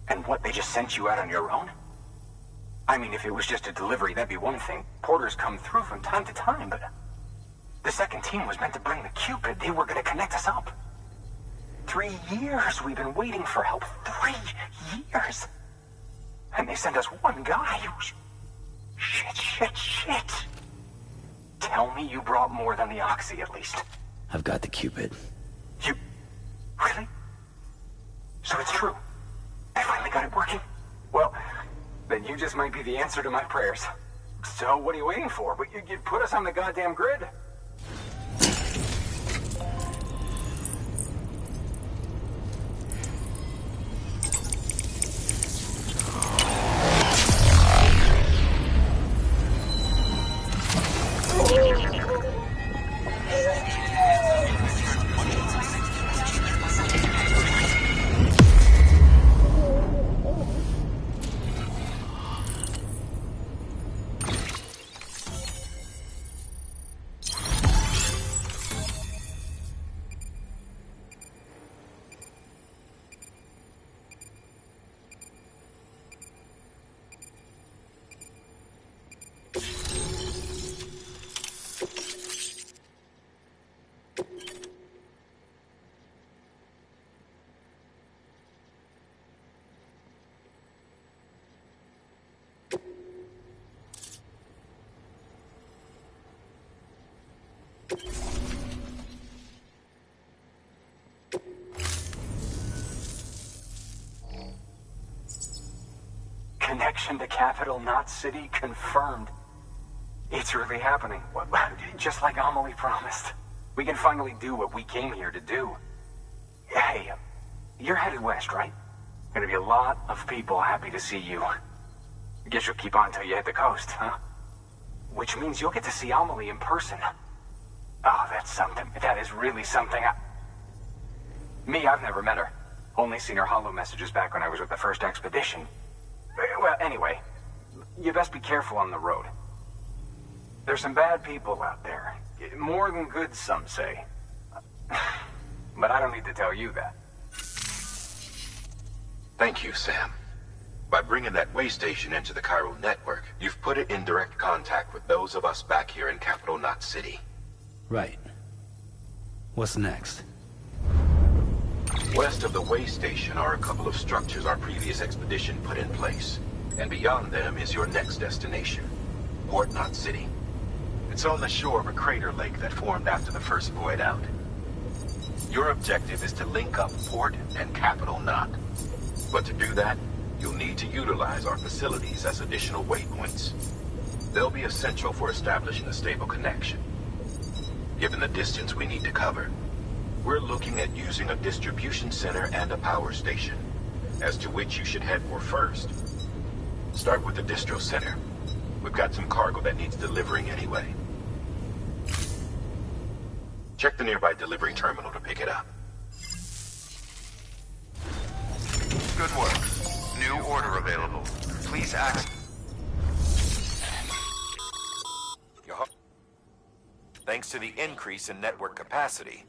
And what, they just sent you out on your own? I mean, if it was just a delivery, that'd be one thing. Porters come through from time to time, but... The second team was meant to bring the Cupid. They were gonna connect us up. 3 years we've been waiting for help. 3 years! And they sent us one guy who's... Shit. Tell me you brought more than the Oxy, at least. I've got the Cupid. You... Really? So it's true. I finally got it working. Well, then you just might be the answer to my prayers. So what are you waiting for? But you put us on the goddamn grid. Connection to Capital Knot City confirmed. It's really happening. Just like Amelie promised. We can finally do what we came here to do. Hey, you're headed west, right? Gonna be a lot of people happy to see you. Guess you'll keep on till you hit the coast, huh? Which means you'll get to see Amelie in person. Oh, that's something. That is really something. Me, I've never met her. Only seen her holo messages back when I was with the first expedition. Well, anyway, you best be careful on the road. There's some bad people out there. More than good, some say. But I don't need to tell you that. Thank you, Sam. By bringing that way station into the Cairo network, you've put it in direct contact with those of us back here in Capital Knot City. Right. What's next? West of the way station are a couple of structures our previous expedition put in place. And beyond them is your next destination, Port Knot City. It's on the shore of a crater lake that formed after the first void out. Your objective is to link up Port and Capital Knot. But to do that, you'll need to utilize our facilities as additional waypoints. They'll be essential for establishing a stable connection. Given the distance we need to cover, we're looking at using a distribution center and a power station, as to which you should head for first. Start with the distro center. We've got some cargo that needs delivering anyway. Check the nearby delivery terminal to pick it up. Good work. New order available. Please act. Thanks to the increase in network capacity,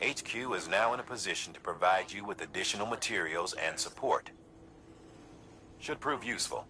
HQ is now in a position to provide you with additional materials and support. Should prove useful.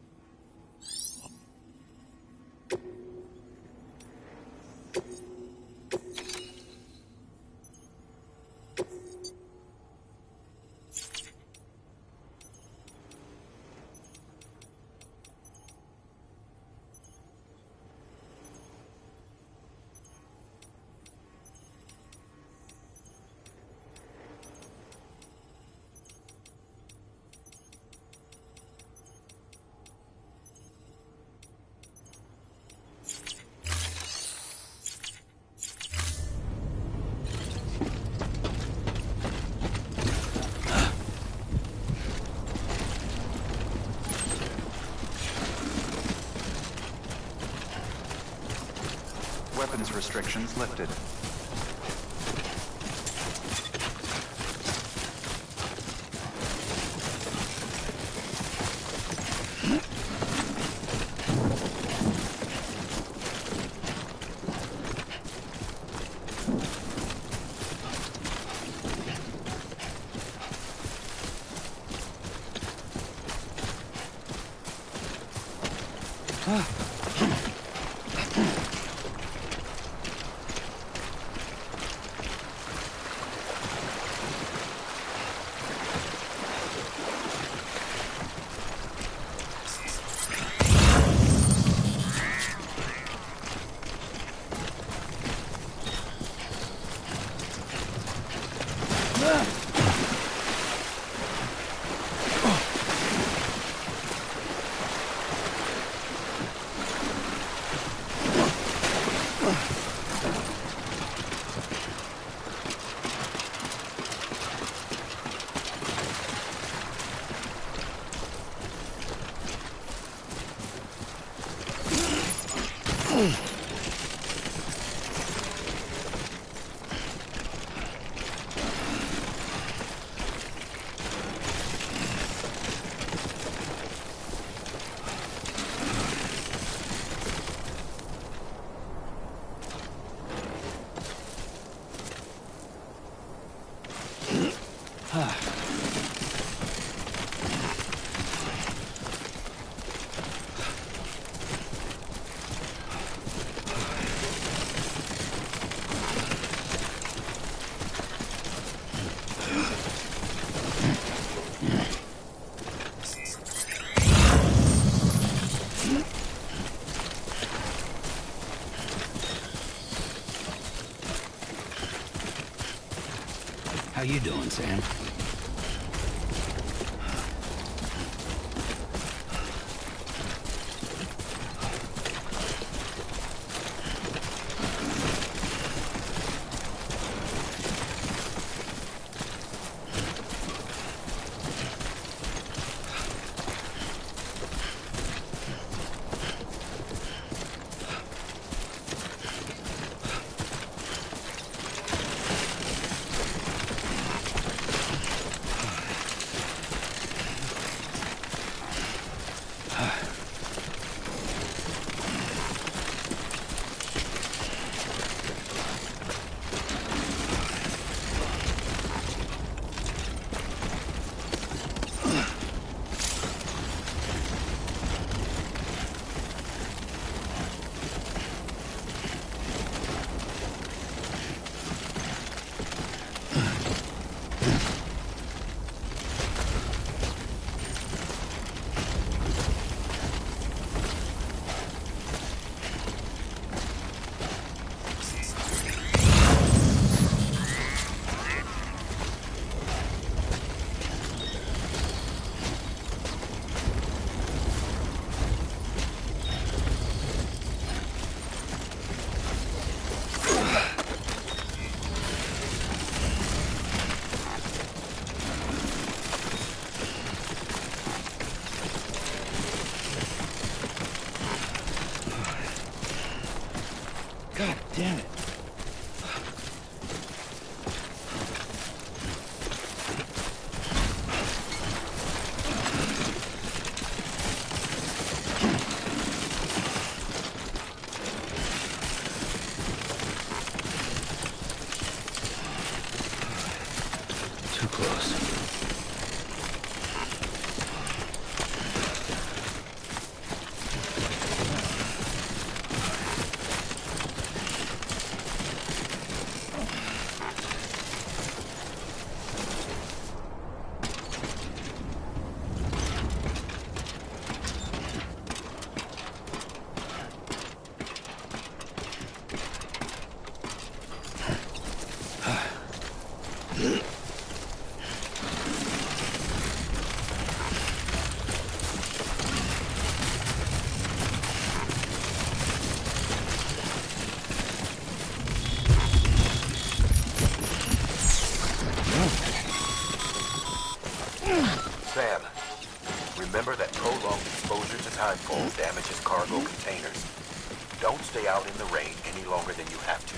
Weapons restrictions lifted. How you doing, Sam? God damn it. Too close. Sam, remember that prolonged exposure to timefall damages cargo containers. Don't stay out in the rain any longer than you have to.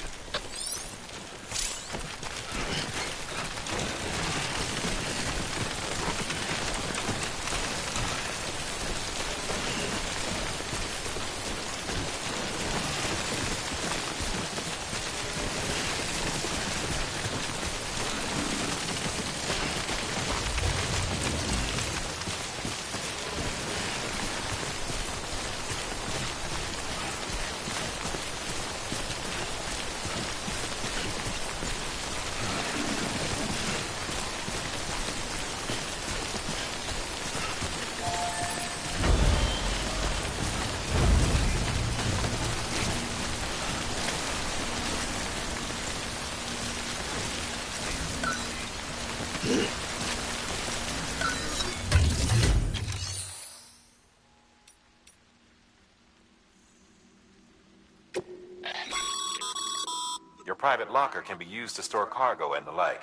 Your private locker can be used to store cargo and the like.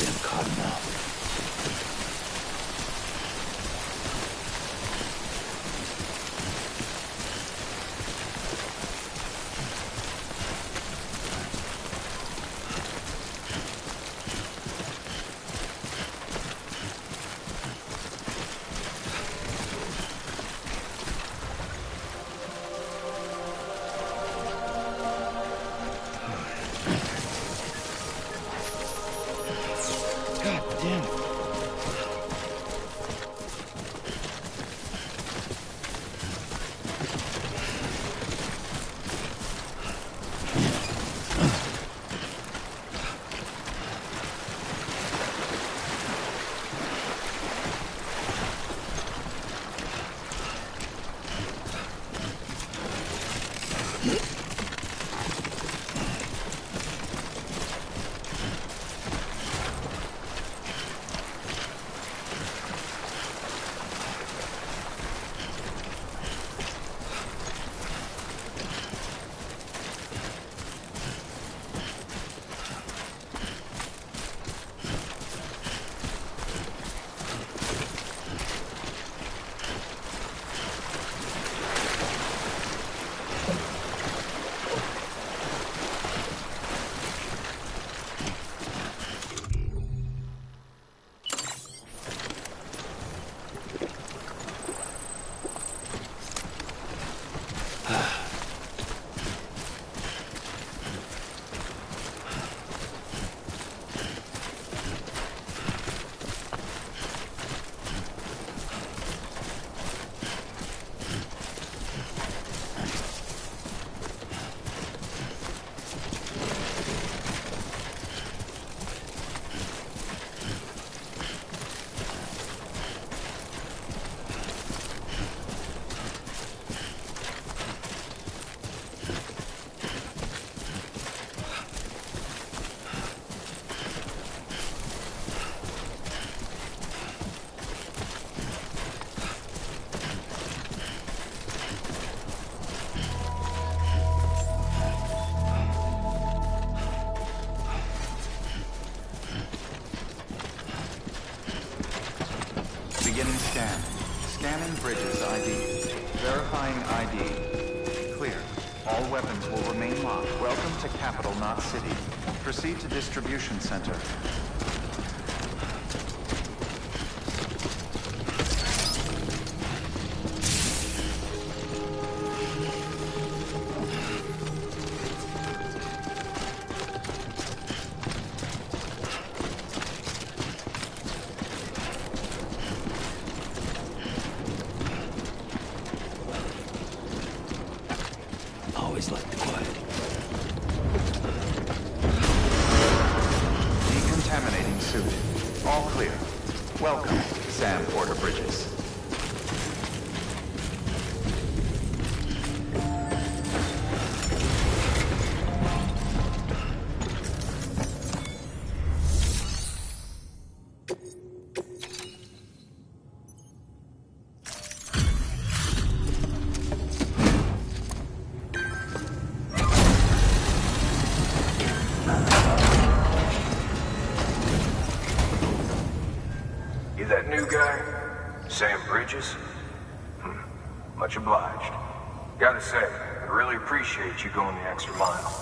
Hopefully I'm caught now. Beginning scan. Scanning bridges ID. Verifying ID. Clear. All weapons will remain locked. Welcome to Capital, not City. Proceed to distribution center. Always like the quiet. Decontaminating suit. All clear. Welcome, Sam Porter Bridges. You that new guy? Sam Bridges? Much obliged. Gotta say, I really appreciate you going the extra mile.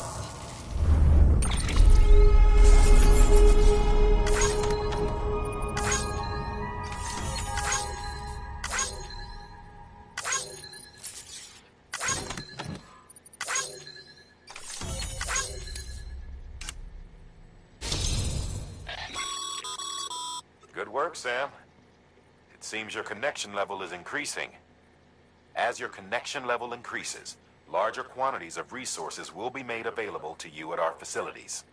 Good work, Sam. It seems your connection level is increasing. As your connection level increases, larger quantities of resources will be made available to you at our facilities.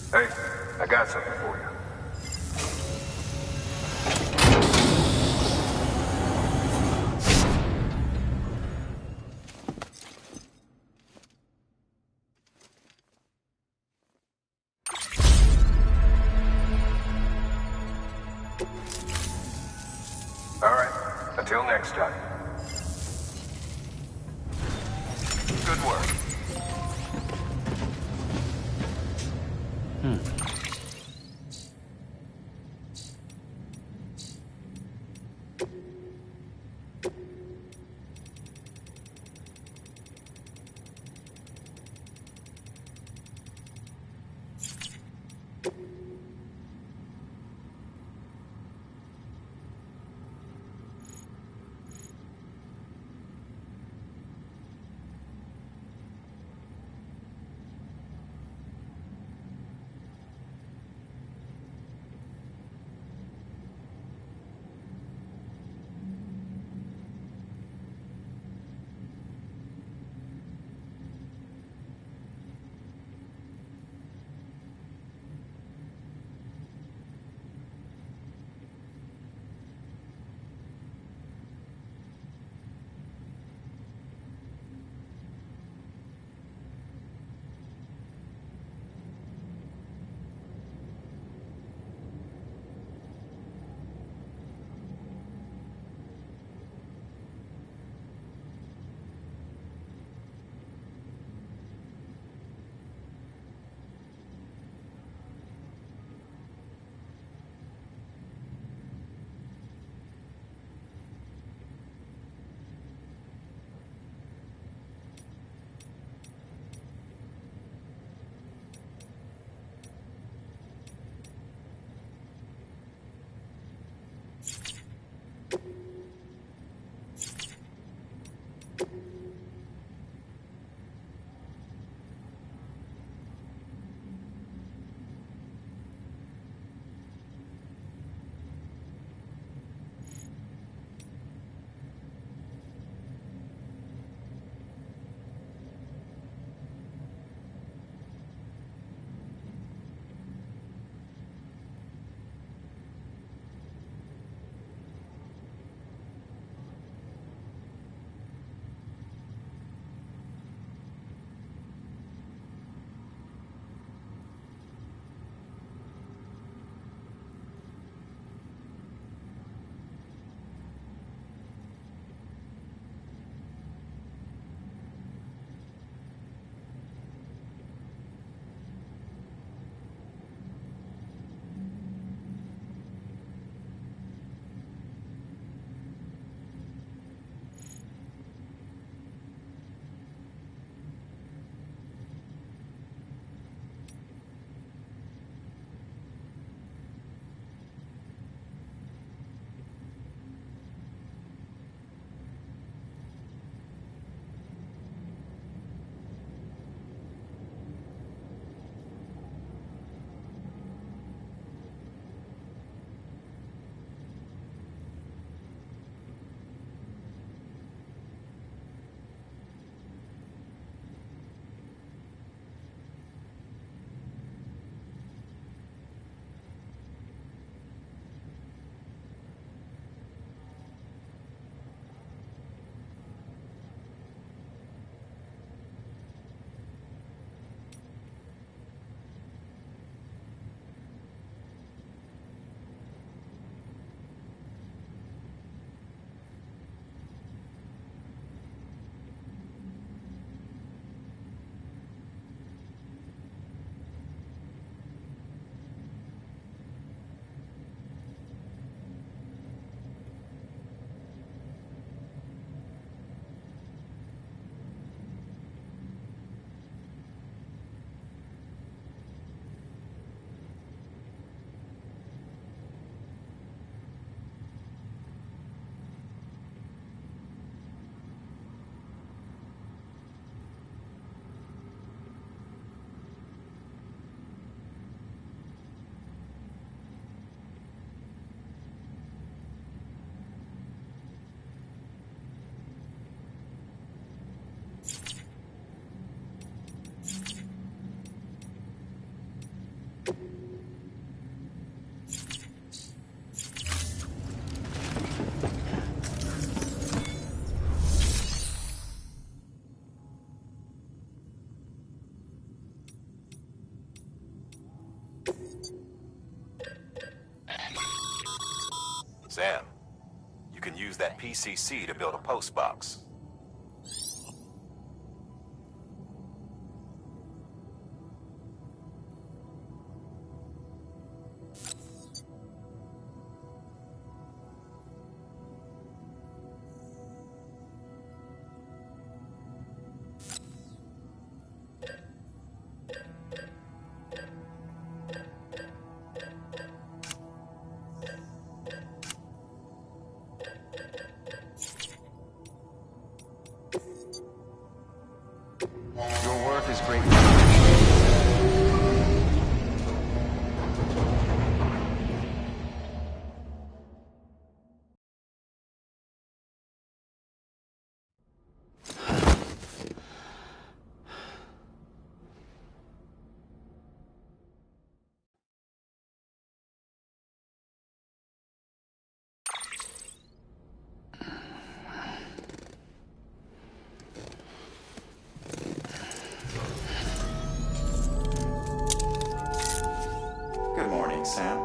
Hey, I got something for you. All right, until next time. Good work. You can use that PCC to build a post box. Your work is greatly appreciated. Good morning, Sam.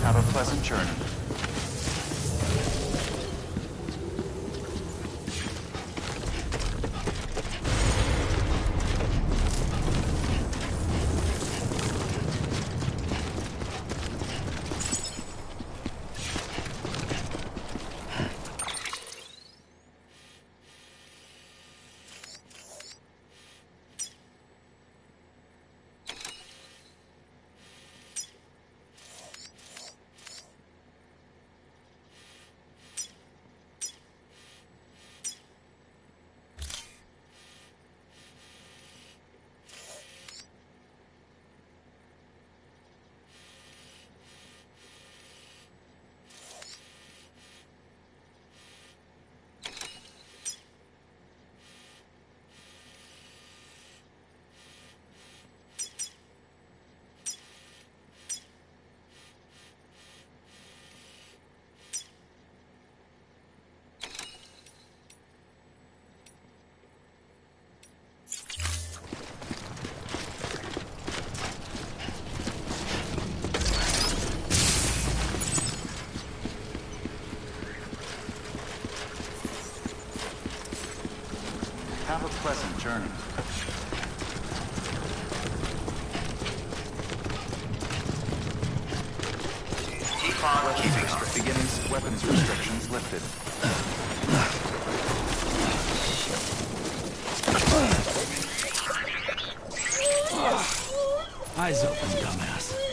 Have a pleasant journey. Have a pleasant journey. Keep on keeping on. Beginning weapons restrictions lifted. Eyes open, dumbass.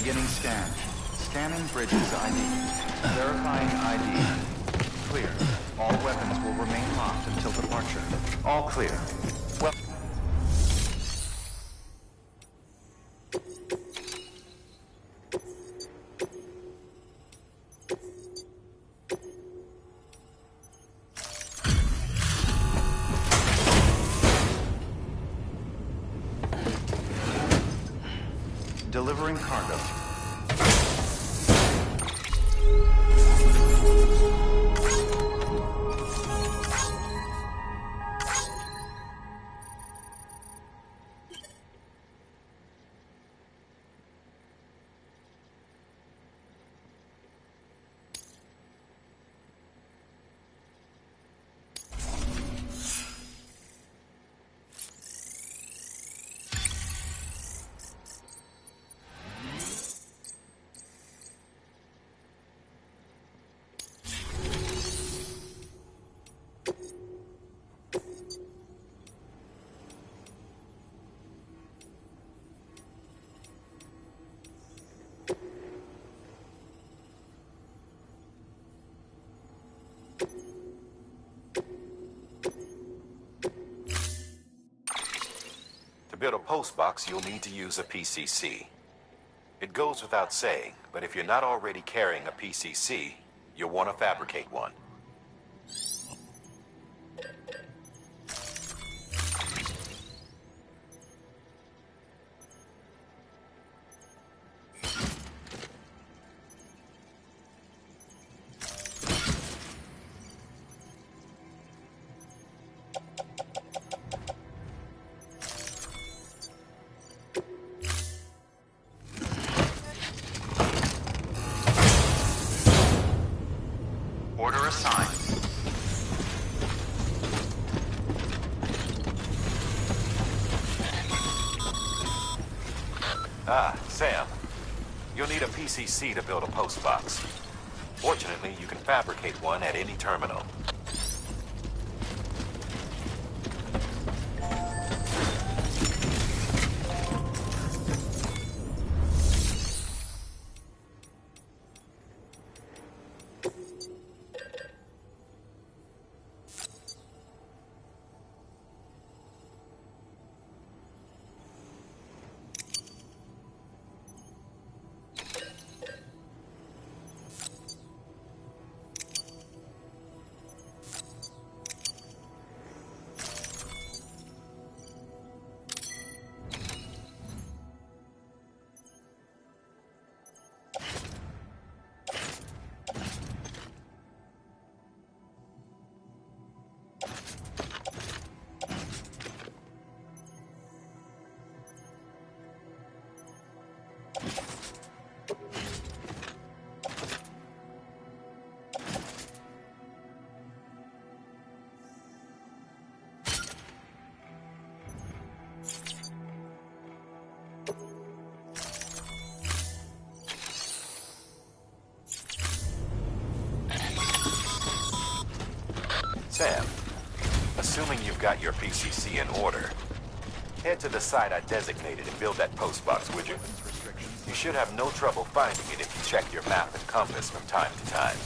Beginning scan. Scanning bridges ID. Verifying ID. Clear. All weapons will remain locked until departure. All clear. Well... Delivering cargo. To build a post box, you'll need to use a PCC. It goes without saying, but if you're not already carrying a PCC, you'll want to fabricate one. Order assigned. Ah, Sam. You'll need a PCC to build a post box. Fortunately, you can fabricate one at any terminal. Sam, assuming you've got your PCC in order, head to the site I designated and build that post box, would you? You should have no trouble finding it if you check your map and compass from time to time.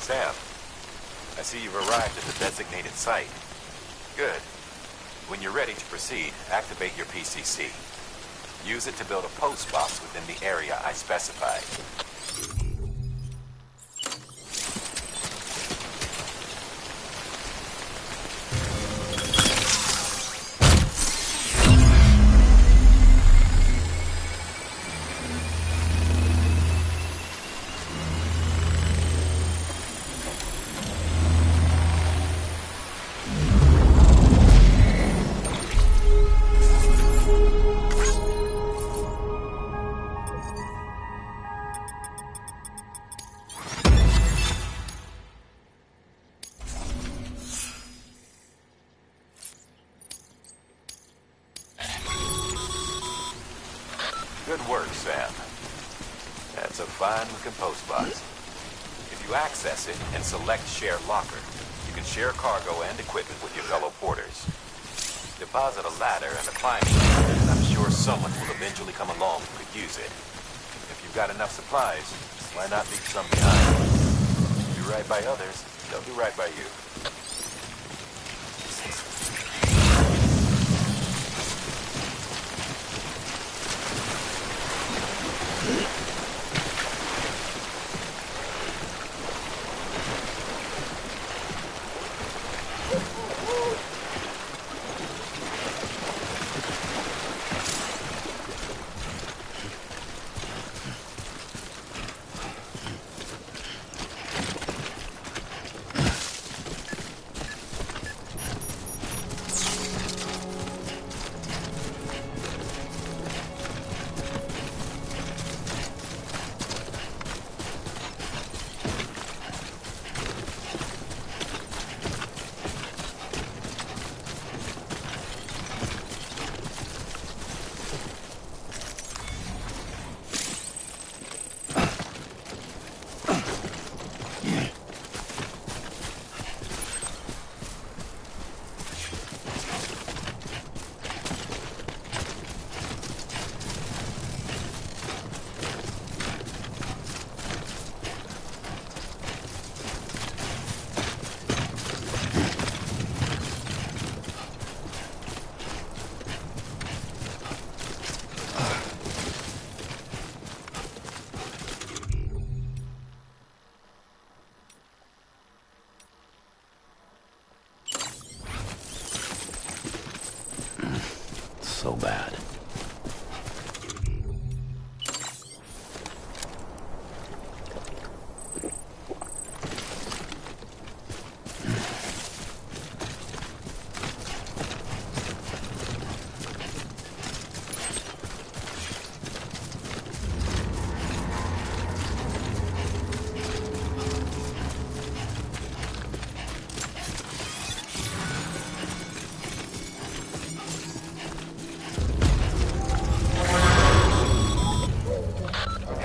Sam, I see you've arrived at the designated site. Good. When you're ready to proceed, activate your PCC. Use it to build a post box within the area I specified. Good work, Sam. That's a fine-looking post box. If you access it and select Share Locker, you can share cargo and equipment with your fellow porters. Deposit a ladder and a climbing ladder, and I'm sure someone will eventually come along who could use it. If you've got enough supplies, why not leave some behind? Do right by others, they'll do right by you. So bad.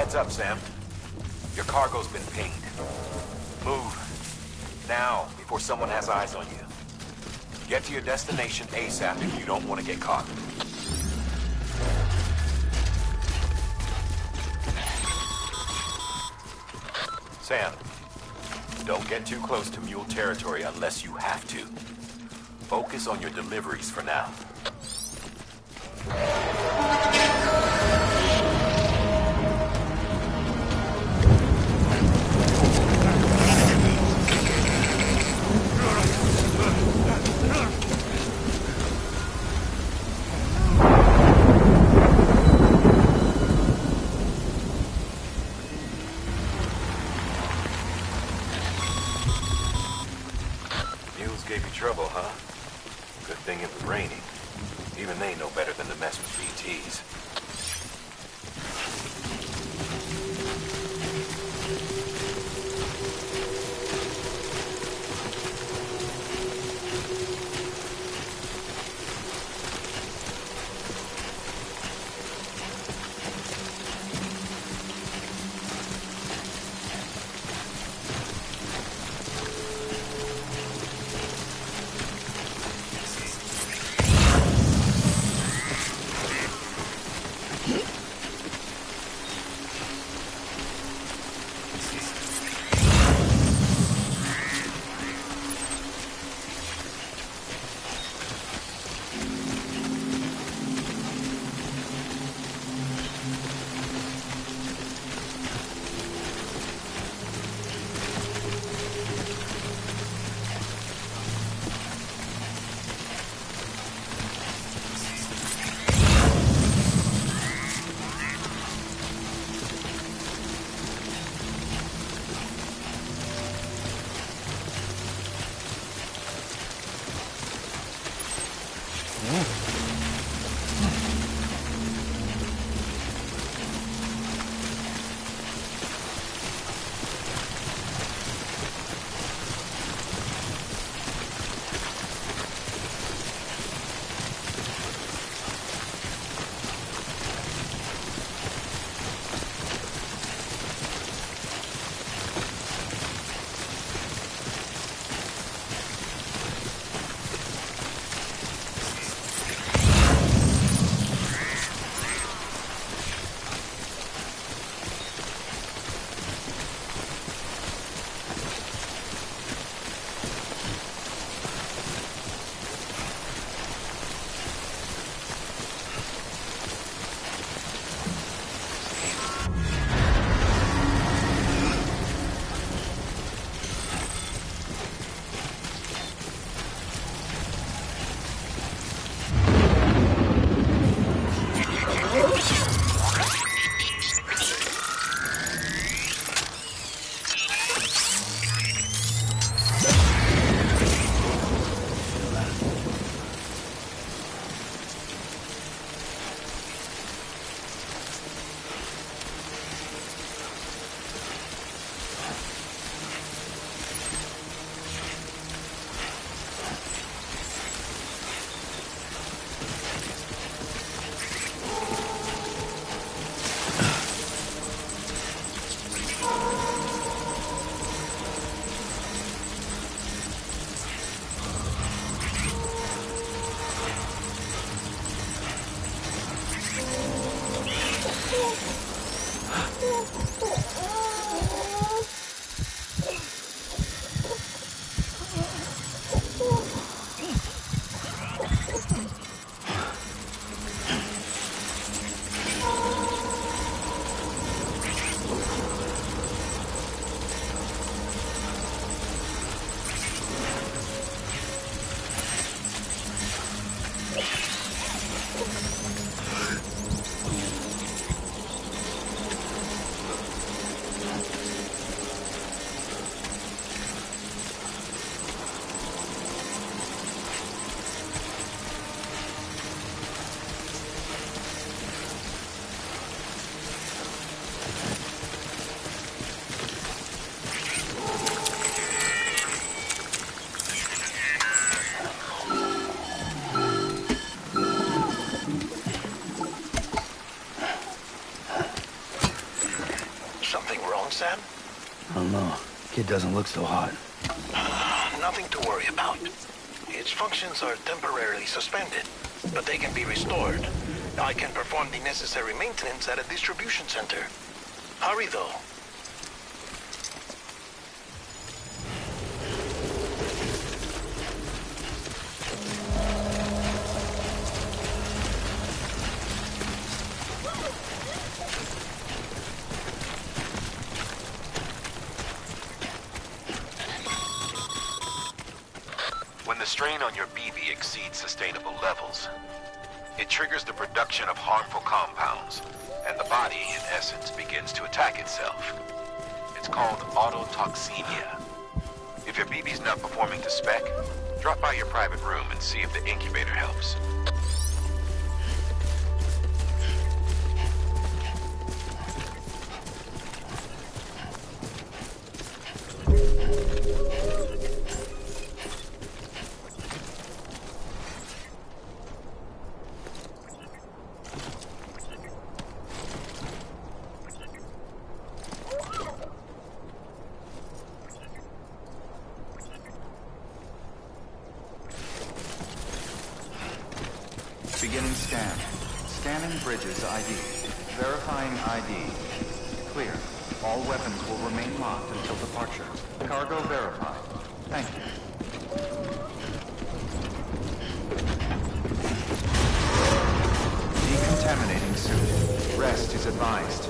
Heads up, Sam. Your cargo's been pinged. Move. Now, before someone has eyes on you. Get to your destination ASAP if you don't want to get caught. Sam, don't get too close to Mule territory unless you have to. Focus on your deliveries for now. Gave you trouble, huh? Good thing it was raining. Even they know better than to mess with BTs. Sam? I don't know. Kid doesn't look so hot. Nothing to worry about. Its functions are temporarily suspended, but they can be restored. I can perform the necessary maintenance at a distribution center. Hurry, though. When the strain on your BB exceeds sustainable levels, it triggers the production of harmful compounds, and the body, in essence, begins to attack itself. It's called autotoxemia. If your BB's not performing to spec, drop by your private room and see if the incubator helps. Beginning scan. Scanning bridges ID. Verifying ID. Clear. All weapons will remain locked until departure. Cargo verified. Thank you. Decontaminating suit. Rest is advised.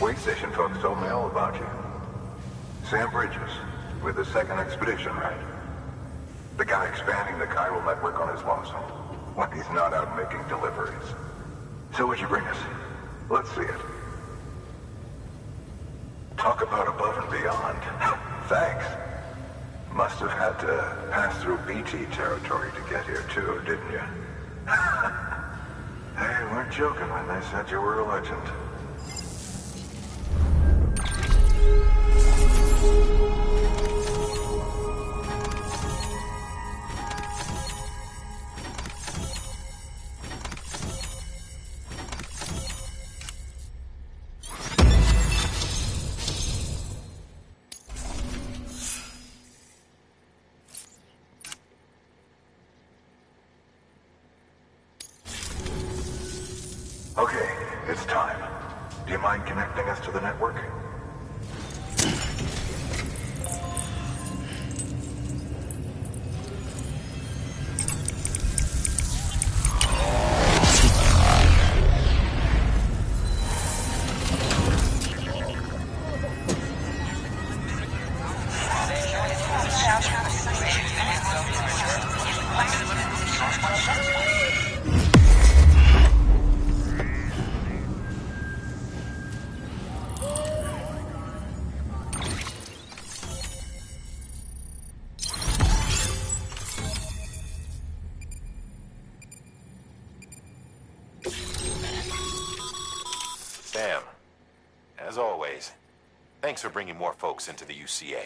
Wait station folks told me all about you. Sam Bridges, with the second expedition, right? The guy expanding the chiral network on his lonesome, when he's not out making deliveries. So what'd you bring us? Let's see it. Talk about above and beyond. Thanks. Must have had to pass through BT territory to get here too, didn't you? They weren't joking when they said you were a legend. Okay, it's time. Do you mind connecting us to the network? Sam, as always, thanks for bringing more folks into the UCA.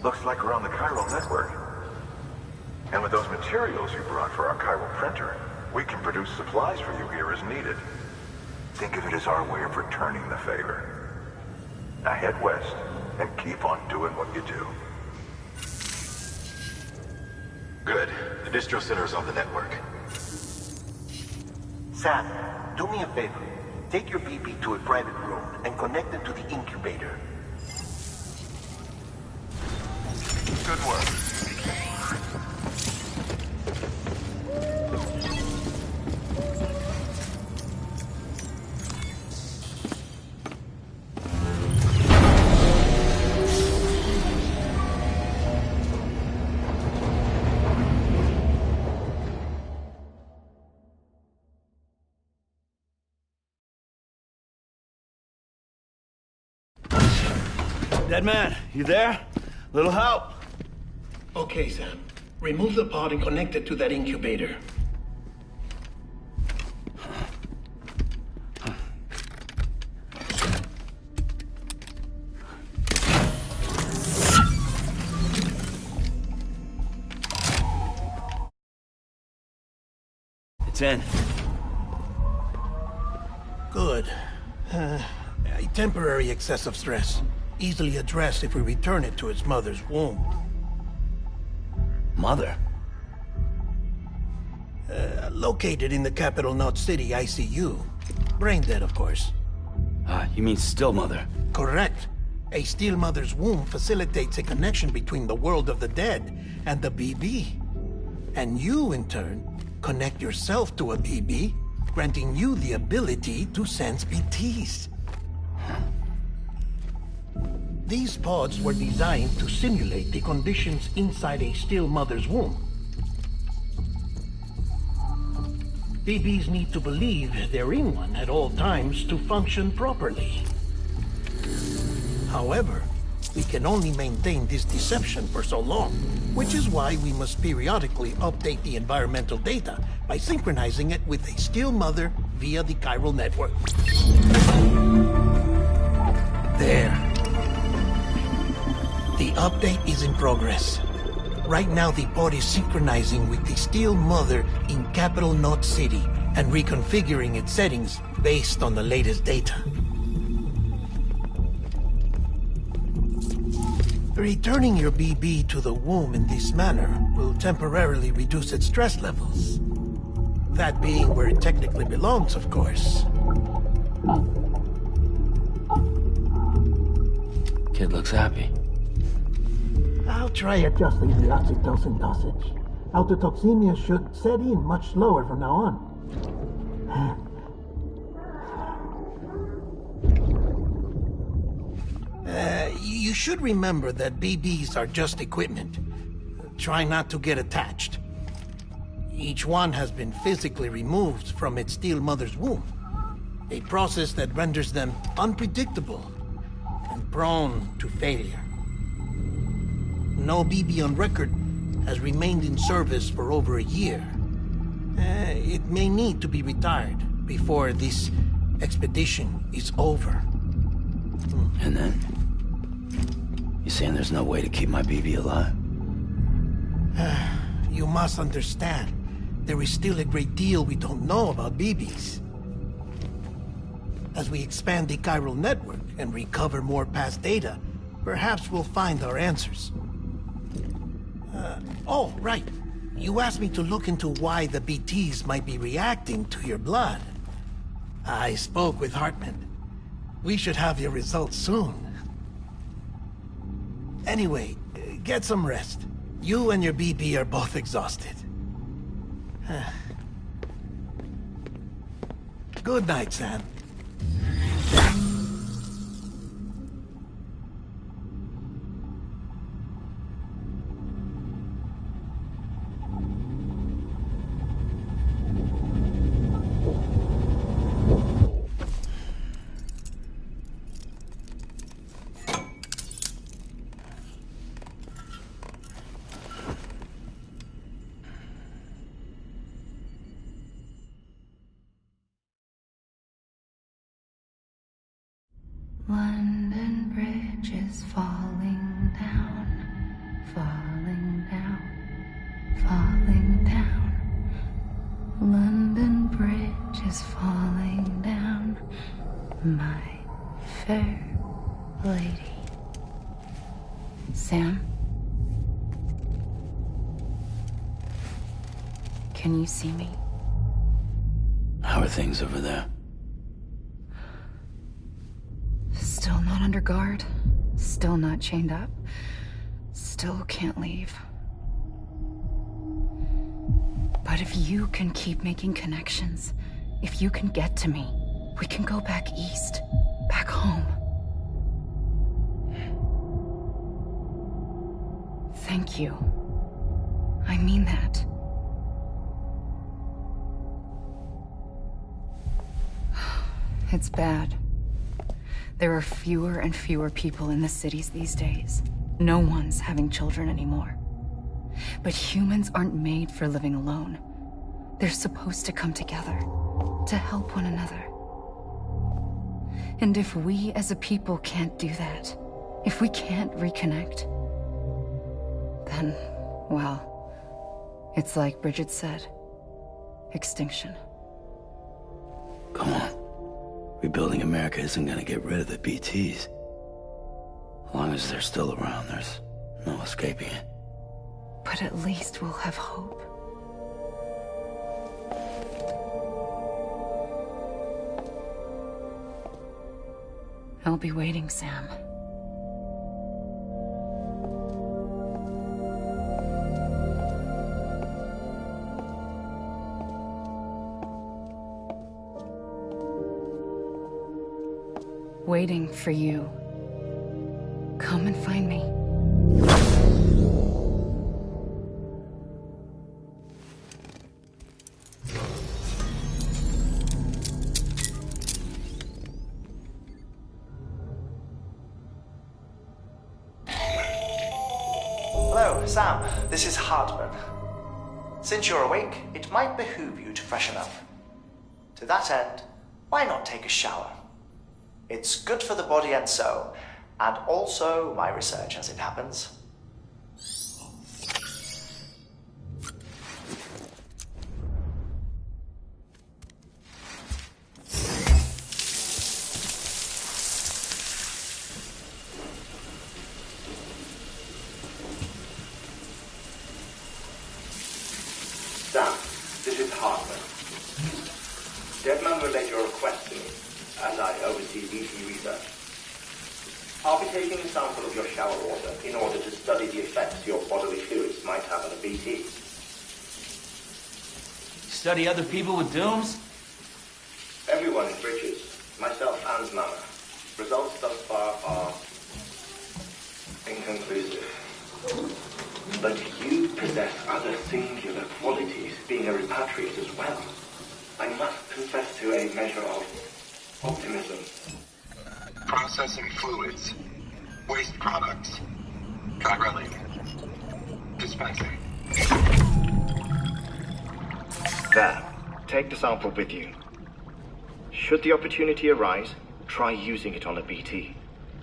Looks like we're on the chiral network. And with those materials you brought for our chiral printer, we can produce supplies for you here as needed. Think of it as our way of returning the favor. Now head west and keep on doing what you do. Good. The distro center's on the network. Sam, do me a favor. Take your BB to a private room and connect it to the incubator. Good work. Dead man, you there? Little help? Okay, Sam. Remove the pod and connect it to that incubator. It's in. Good. A temporary excessive stress. Easily addressed if we return it to its mother's womb. Mother? Located in the capital Knot City ICU. Brain dead, of course. You mean still mother? Correct. A still mother's womb facilitates a connection between the world of the dead and the BB. And you, in turn, connect yourself to a BB, granting you the ability to sense BTs. These pods were designed to simulate the conditions inside a still mother's womb. BBs need to believe they're in one at all times to function properly. However, we can only maintain this deception for so long, which is why we must periodically update the environmental data by synchronizing it with a still mother via the chiral network. There. The update is in progress. Right now, the pod is synchronizing with the Steel Mother in Capital Knot City and reconfiguring its settings based on the latest data. Returning your BB to the womb in this manner will temporarily reduce its stress levels. That being where it technically belongs, of course. Kid looks happy. I'll try adjusting the oxytocin dosage. Autotoxemia should set in much slower from now on. You should remember that BBs are just equipment. Try not to get attached. Each one has been physically removed from its steel mother's womb. A process that renders them unpredictable and prone to failure. No BB on record has remained in service for over a year. It may need to be retired before this expedition is over. And then? You saying there's no way to keep my BB alive? You must understand, there is still a great deal we don't know about BBs. As we expand the chiral network and recover more past data, perhaps we'll find our answers. Oh, right. You asked me to look into why the BTs might be reacting to your blood. I spoke with Hartman. We should have your results soon. Anyway, get some rest. You and your BB are both exhausted. Good night, Sam. London Bridge is falling down, falling down, falling down. London Bridge is falling down, my fair lady. Sam? Can you see me? How are things over there? Still not under guard. Still not chained up. Still can't leave. But if you can keep making connections, if you can get to me, we can go back east. Back home. Thank you. I mean that. It's bad. There are fewer and fewer people in the cities these days. No one's having children anymore. But humans aren't made for living alone. They're supposed to come together, to help one another. And if we as a people can't do that, if we can't reconnect, then, well, it's like Bridget said, extinction. Come on. Rebuilding America isn't gonna get rid of the BTs. As long as they're still around, there's no escaping it. But at least we'll have hope. I'll be waiting, Sam. Waiting for you. Come and find me. Hello, Sam. This is Hartman. Since you're awake, it might behoove you to freshen up. To that end, why not take a shower? It's good for the body and soul, and also my research as it happens. Sam, this is Hartman. Deadman relayed your request to me, as I oversee BT research. I'll be taking a sample of your shower water in order to study the effects your bodily fluids might have on a BT. Study other people with dooms? Everyone in Bridges, myself and Mama. Results thus far are inconclusive. But you possess other singular qualities, being a repatriate as well. I must confess to a measure of optimism. Processing fluids. Waste products. Drilling. Dispensing. There. Take the sample with you. Should the opportunity arise, try using it on a BT.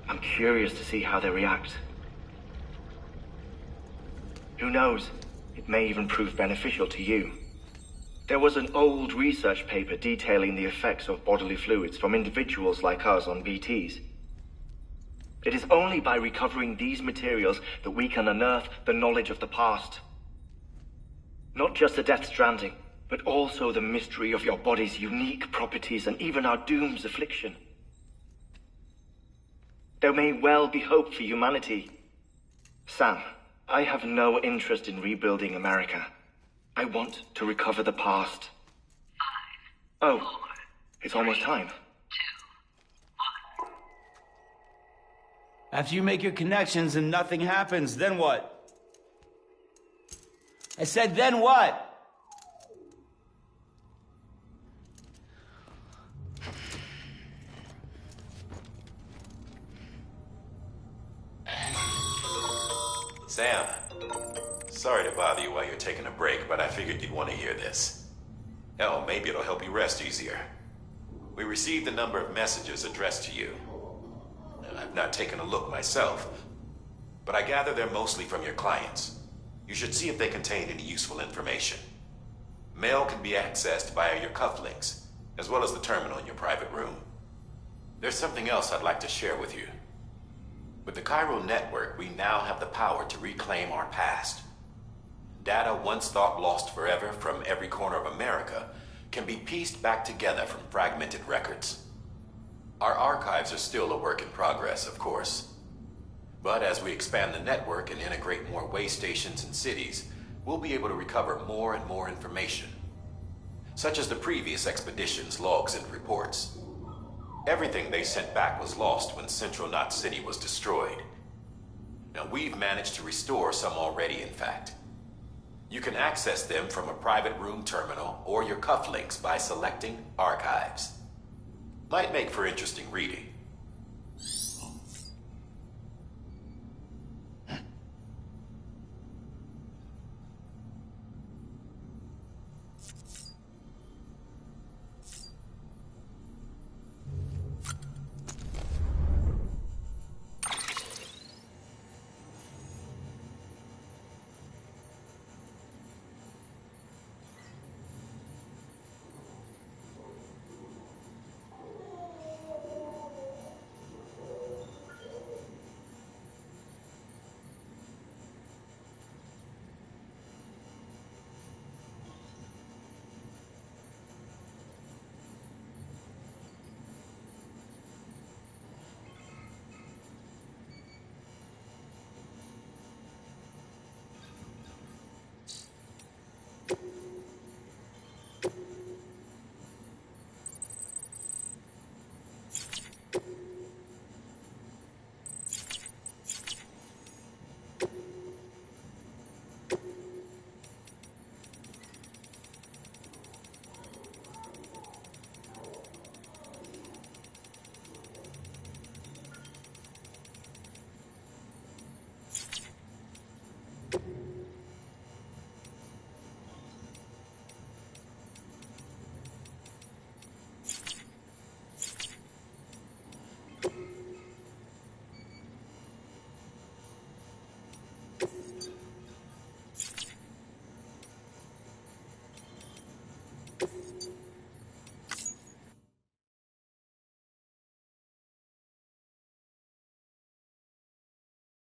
I'm curious to see how they react. Who knows? It may even prove beneficial to you. There was an old research paper detailing the effects of bodily fluids from individuals like us on BTs. It is only by recovering these materials that we can unearth the knowledge of the past. Not just the Death Stranding, but also the mystery of your body's unique properties and even our doom's affliction. There may well be hope for humanity. Sam, I have no interest in rebuilding America. I want to recover the past. 5, 4, it's almost time. 2, 1. After you make your connections and nothing happens, then what? I said, then what? Sam, sorry to bother you while you're taking a break, but I figured you'd want to hear this. Hell, maybe it'll help you rest easier. We received a number of messages addressed to you. I've not taken a look myself, but I gather they're mostly from your clients. You should see if they contain any useful information. Mail can be accessed via your cufflinks, as well as the terminal in your private room. There's something else I'd like to share with you. With the chiral network, we now have the power to reclaim our past. Data once thought lost forever from every corner of America can be pieced back together from fragmented records. Our archives are still a work in progress, of course. But as we expand the network and integrate more way stations and cities, we'll be able to recover more and more information, such as the previous expedition's logs and reports. Everything they sent back was lost when Central Knot City was destroyed. Now, we've managed to restore some already, in fact. You can access them from a private room terminal or your cufflinks by selecting Archives. Might make for interesting reading.